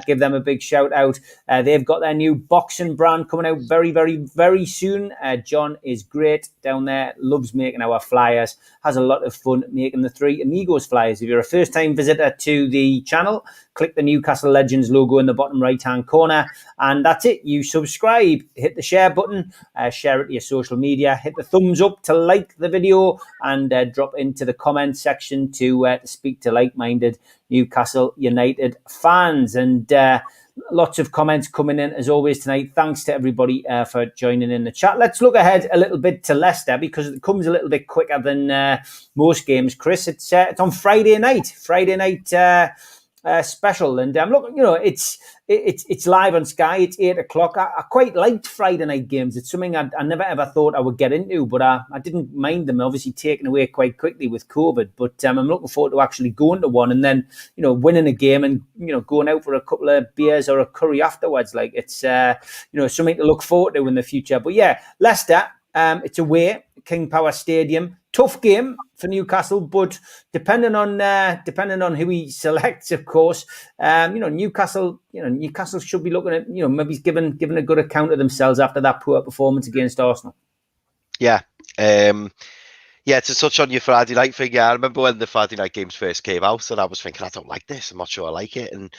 Give them a big shout out. They've got their new boxing brand coming out very, very, very soon. John is great down there, loves making our flyers, has a lot of fun making the Three Amigos flyers. If you're a first-time visitor to the channel, click the Newcastle Legends logo in the bottom right-hand corner, and that's it. You subscribe, hit the share button, share it to your social media, hit the thumbs up to like the video, and drop into the comment section to speak to like-minded Newcastle United fans. And lots of comments coming in as always tonight. Thanks to everybody for joining in the chat. Let's look ahead a little bit to Leicester, because it comes a little bit quicker than most games, Chris. It's on Friday night special, and look, it's live on Sky. It's 8:00. I quite liked Friday night games. It's something I never ever thought I would get into, but I didn't mind them. Obviously taken away quite quickly with COVID, but I'm looking forward to actually going to one and then winning a game and going out for a couple of beers or a curry afterwards. Like, it's something to look forward to in the future. But yeah, Leicester, it's away, King Power Stadium. Tough game for Newcastle, but depending on who he selects, of course, Newcastle should be looking at maybe giving a good account of themselves after that poor performance against Arsenal. Yeah. Yeah, to touch on your Friday night thing, I remember when the Friday night games first came out, and I was thinking, I don't like this. I'm not sure I like it. And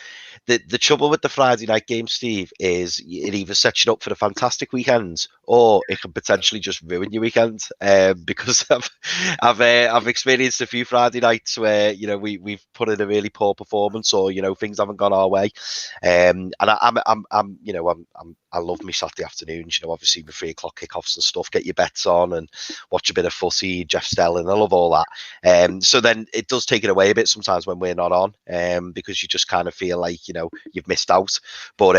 the trouble with the Friday night game, Steve, is it either sets you up for a fantastic weekend, or it can potentially just ruin your weekend. Because I've experienced a few Friday nights where we've put in a really poor performance, or things haven't gone our way. And I'm I love me Saturday afternoons, obviously with 3 o'clock kickoffs and stuff, get your bets on and watch a bit of footy, Jeff Stelling, I love all that. So then it does take it away a bit sometimes when we're not on, because you just kind of feel like, you've missed out. But,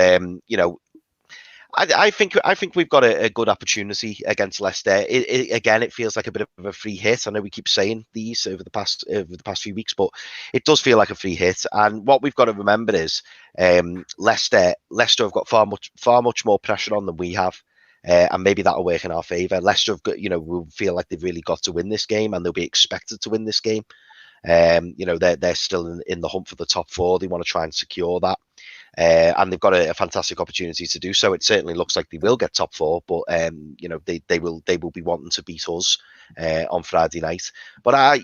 I think we've got a good opportunity against Leicester. Again, it feels like a bit of a free hit. I know we keep saying these over the past few weeks, but it does feel like a free hit. And what we've got to remember is Leicester have got far much more pressure on than we have. And maybe that'll work in our favour. Leicester have got, will feel like they've really got to win this game, and they'll be expected to win this game. They're still in the hunt for the top 4. They want to try and secure that. And they've got a fantastic opportunity to do so. It certainly looks like they will get top 4, but they will be wanting to beat us on Friday night. But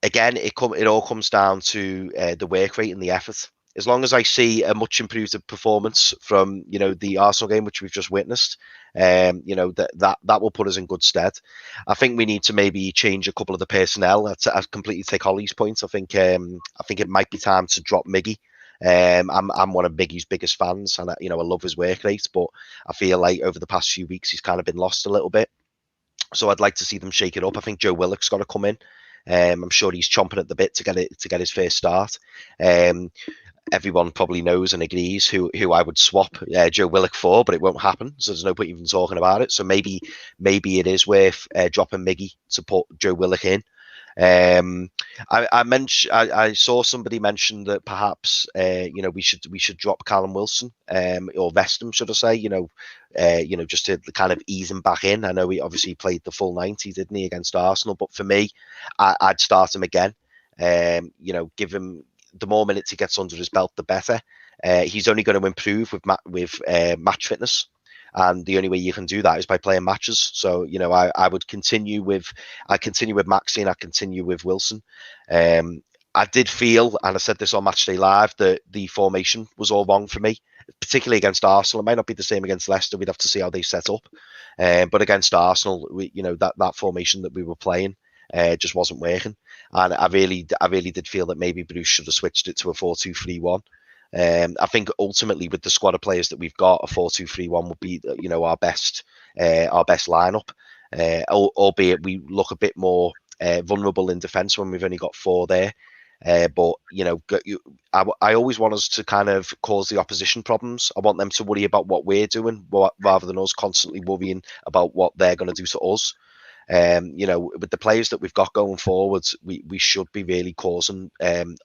again, it all comes down to the work rate and the effort. As long as I see a much improved performance from the Arsenal game, which we've just witnessed, that will put us in good stead. I think we need to maybe change a couple of the personnel. I completely take Ollie's point. I think it might be time to drop Miggy. I'm one of Miggy's biggest fans, and I love his work rate, but I feel like over the past few weeks he's kind of been lost a little bit. So I'd like to see them shake it up. I think Joe Willock's got to come in. I'm sure he's chomping at the bit to get his first start. Everyone probably knows and agrees who I would swap Joe Willock for, but it won't happen. So there's no point even talking about it. So maybe it is worth dropping Miggy to put Joe Willock in. I saw somebody mention that perhaps we should drop Callum Wilson or vest him, should I say? Just to kind of ease him back in. I know he obviously played the full 90, didn't he, against Arsenal? But for me, I'd start him again. Give him the more minutes he gets under his belt, the better. He's only going to improve with match fitness. And the only way you can do that is by playing matches. So, I would continue with Maxi, and I continue with Wilson. I did feel, and I said this on Matchday Live, that the formation was all wrong for me, particularly against Arsenal. It might not be the same against Leicester. We'd have to see how they set up. But against Arsenal, that formation that we were playing just wasn't working. And I really did feel that maybe Bruce should have switched it to a 4-2-3-1. I think ultimately with the squad of players that we've got, a 4-2-3-1 would be our best lineup. Albeit we look a bit more vulnerable in defence when we've only got 4 there. But I always want us to kind of cause the opposition problems. I want them to worry about what we're doing rather than us constantly worrying about what they're going to do to us. With the players that we've got going forwards, we should be really causing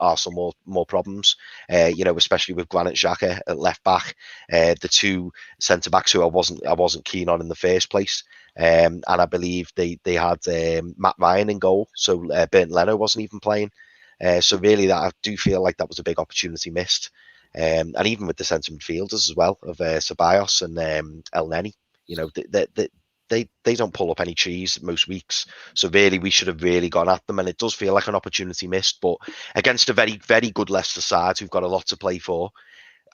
Arsenal more problems. Especially with Granit Xhaka at left back, the 2 centre backs who I wasn't keen on in the first place. And I believe they had Matt Ryan in goal, so Bernd Leno wasn't even playing. So really, that I do feel like that was a big opportunity missed. And even with the centre midfielders as well of Ceballos and El Neni, they don't pull up any trees most weeks. So really, we should have really gone at them. And it does feel like an opportunity missed. But against a very, very good Leicester side who've got a lot to play for,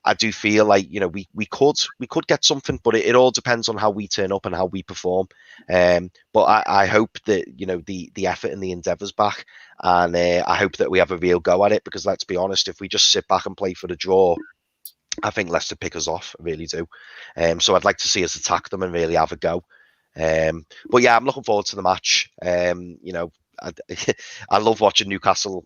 I do feel like we could get something, but it all depends on how we turn up and how we perform. But I hope that the effort and the endeavour's back, and I hope that we have a real go at it. Because let's be honest, if we just sit back and play for the draw, I think Leicester pick us off. I really do. So I'd like to see us attack them and really have a go. But yeah, I'm looking forward to the match. I love watching Newcastle,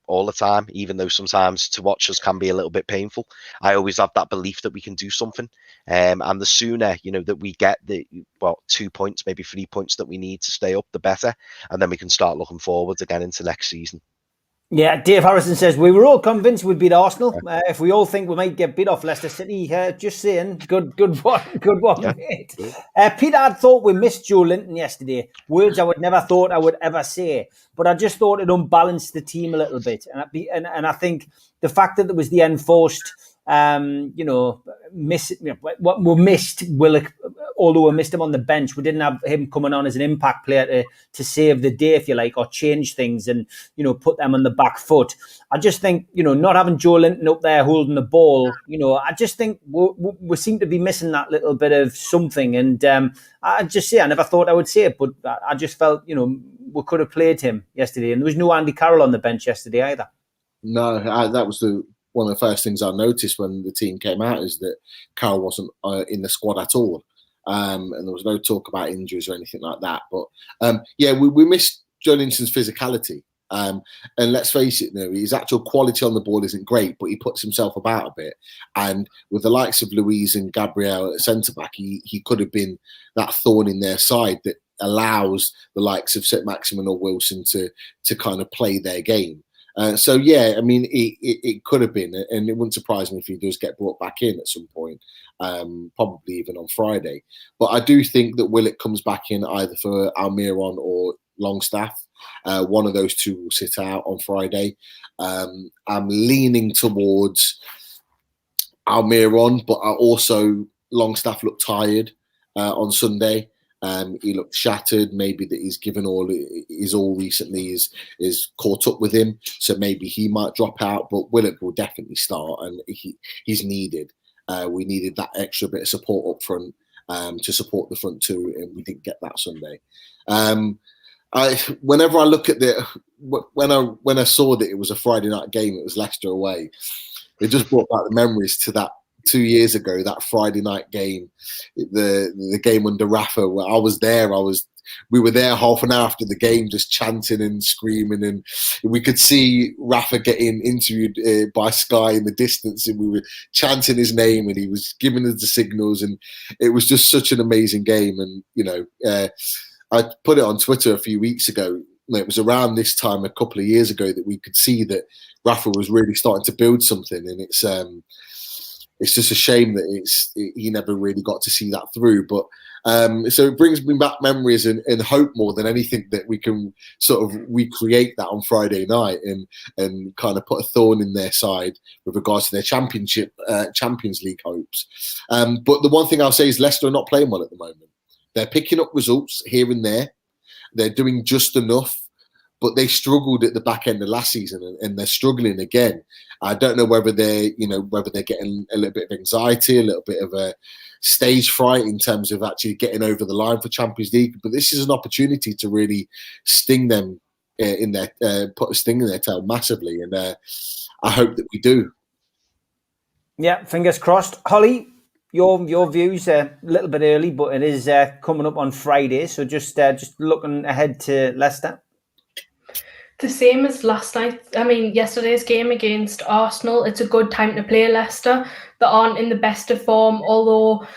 all the time, even though sometimes to watch us can be a little bit painful. I always have that belief that we can do something. And the sooner, that we get 2 points, maybe 3 points that we need to stay up, the better. And then we can start looking forwards again into next season. Yeah, Dave Harrison says, we were all convinced we'd beat Arsenal. If we all think we might get beat off Leicester City, just saying, good one, Yeah. mate. Peter had thought we missed Joe Linton yesterday. Words I would never thought I would ever say. But I just thought it unbalanced the team a little bit. And I think the fact that there was the enforced, we missed Willock, although we missed him on the bench. We didn't have him coming on as an impact player to save the day, if you like, or change things and, put them on the back foot. I just think, not having Joe Linton up there holding the ball, I just think we seem to be missing that little bit of something. And I never thought I would say it, but I just felt, we could have played him yesterday. And there was no Andy Carroll on the bench yesterday either. No, that was the one of the first things I noticed when the team came out is that Carroll wasn't in the squad at all. And there was no talk about injuries or anything like that. But we missed Joelinton's physicality. And let's face it, his actual quality on the ball isn't great, but he puts himself about a bit. And with the likes of Louise and Gabriel at centre back, he could have been that thorn in their side that allows the likes of St Maximin or Wilson to kind of play their game. It could have been, and it wouldn't surprise me if he does get brought back in at some point, probably even on Friday. But I do think that Willett comes back in either for Almiron or Longstaff. One of those two will sit out on Friday. I'm leaning towards Almiron, but I also Longstaff looked tired on Sunday. He looked shattered. Maybe that he's given all recently is caught up with him, so maybe he might drop out. But Willett will definitely start, and he's needed. We needed that extra bit of support up front to support the front two, and we didn't get that Sunday. Whenever I look at when I saw that it was a Friday night game, it was Leicester away. It just brought back the memories to that 2 years ago, that Friday night game, the game under Rafa. Where I was there, we were there half an hour after the game, just chanting and screaming, and we could see Rafa getting interviewed by Sky in the distance, and we were chanting his name, and he was giving us the signals, and it was just such an amazing game. And I put it on Twitter a few weeks ago. It was around this time a couple of years ago that we could see that Rafa was really starting to build something, and it's just a shame that he never really got to see that through. But so it brings me back memories and hope more than anything that we can sort of recreate that on Friday night and kind of put a thorn in their side with regards to their Champions League hopes. But the one thing I'll say is Leicester are not playing well at the moment. They're picking up results here and there. They're doing just enough, but they struggled at the back end of last season, and they're struggling again. I don't know whether they're getting a little bit of anxiety, a little bit of a stage fright in terms of actually getting over the line for Champions League. But this is an opportunity to really sting them put a sting in their tail massively, and I hope that we do. Yeah, fingers crossed. Holly, your views a little bit early, but it is coming up on Friday. So just looking ahead to Leicester. The same as last night. I mean, yesterday's game against Arsenal, it's a good time to play Leicester. They aren't in the best of form, although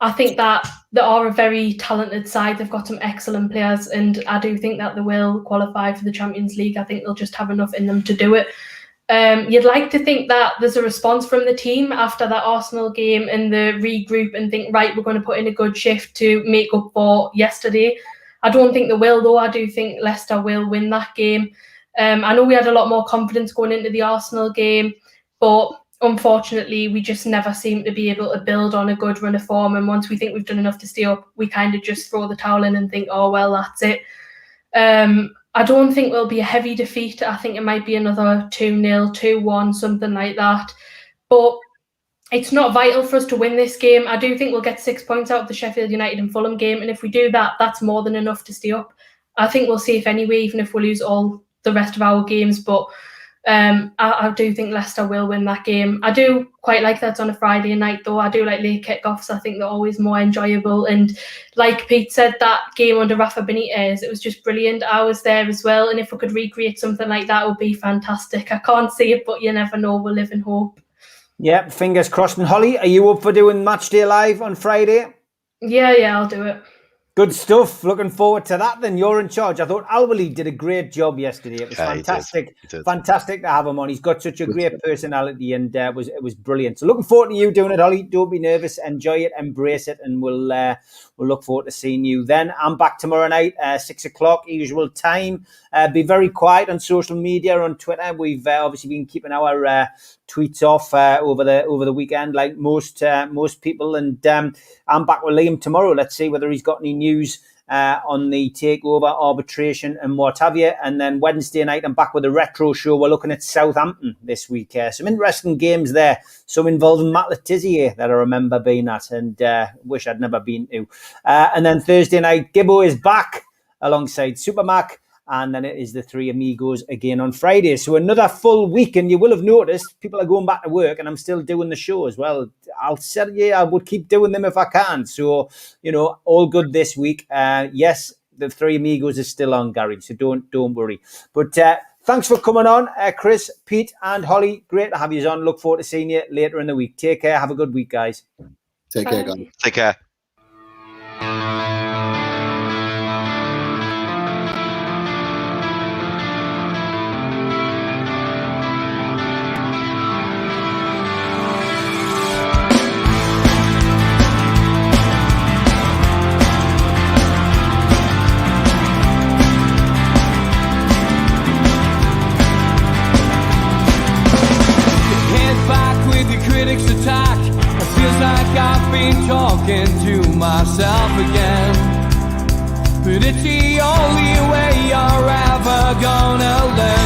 I think that they are a very talented side. They've got some excellent players, and I do think that they will qualify for the Champions League. I think they'll just have enough in them to do it. You'd like to think that there's a response from the team after that Arsenal game and the regroup and think, right, we're going to put in a good shift to make up for yesterday. I don't think they will, though. I do think Leicester will win that game. I know we had a lot more confidence going into the Arsenal game, but unfortunately, we just never seem to be able to build on a good run of form. And once we think we've done enough to stay up, we kind of just throw the towel in and think, oh, well, that's it. I don't think it'll be a heavy defeat. I think it might be another 2-0, 2-1, something like that. But it's not vital for us to win this game. I do think we'll get 6 points out of the Sheffield United and Fulham game. And if we do that, that's more than enough to stay up. I think we'll safe anyway, even if we lose all the rest of our games. But I do think Leicester will win that game. I do quite like that it's on a Friday night, though. I do like late kickoffs. I think they're always more enjoyable. And like Pete said, that game under Rafa Benitez, it was just brilliant. I was there as well. And if we could recreate something like that, it would be fantastic. I can't see it, but you never know. We'll live in hope. Yeah, fingers crossed. And Holly, are you up for doing Matchday Live on Friday? Yeah, I'll do it. Good stuff. Looking forward to that. Then you're in charge. I thought Alwali did a great job yesterday. It was fantastic. He did. Fantastic to have him on. He's got such a great personality, and it was brilliant. So looking forward to you doing it, Holly. Don't be nervous. Enjoy it. Embrace it, and we'll look forward to seeing you then. I'm back tomorrow night, 6:00 usual time. Be very quiet on social media, on Twitter. We've obviously been keeping our tweets off over the weekend, like most people. And I'm back with Liam tomorrow. Let's see whether he's got any news on the takeover, arbitration, and what have you. And then Wednesday night, I'm back with a retro show. We're looking at Southampton this week. Some interesting games there. Some involving Matt Letizia that I remember being at, and wish I'd never been to. And then Thursday night, Gibbo is back alongside Supermac. and then it is the Three Amigos again on Friday. So another full week, and you will have noticed people are going back to work, and I'm still doing the show as well. I'll say, yeah, I would keep doing them if I can. So, all good this week. Yes, the Three Amigos is still on, Gary, so don't worry. But thanks for coming on, Chris, Pete, and Holly. Great to have you on. Look forward to seeing you later in the week. Take care. Have a good week, guys. Take care, guys. Take care. Critics attack. It feels like I've been talking to myself again. But it's the only way you're ever gonna learn.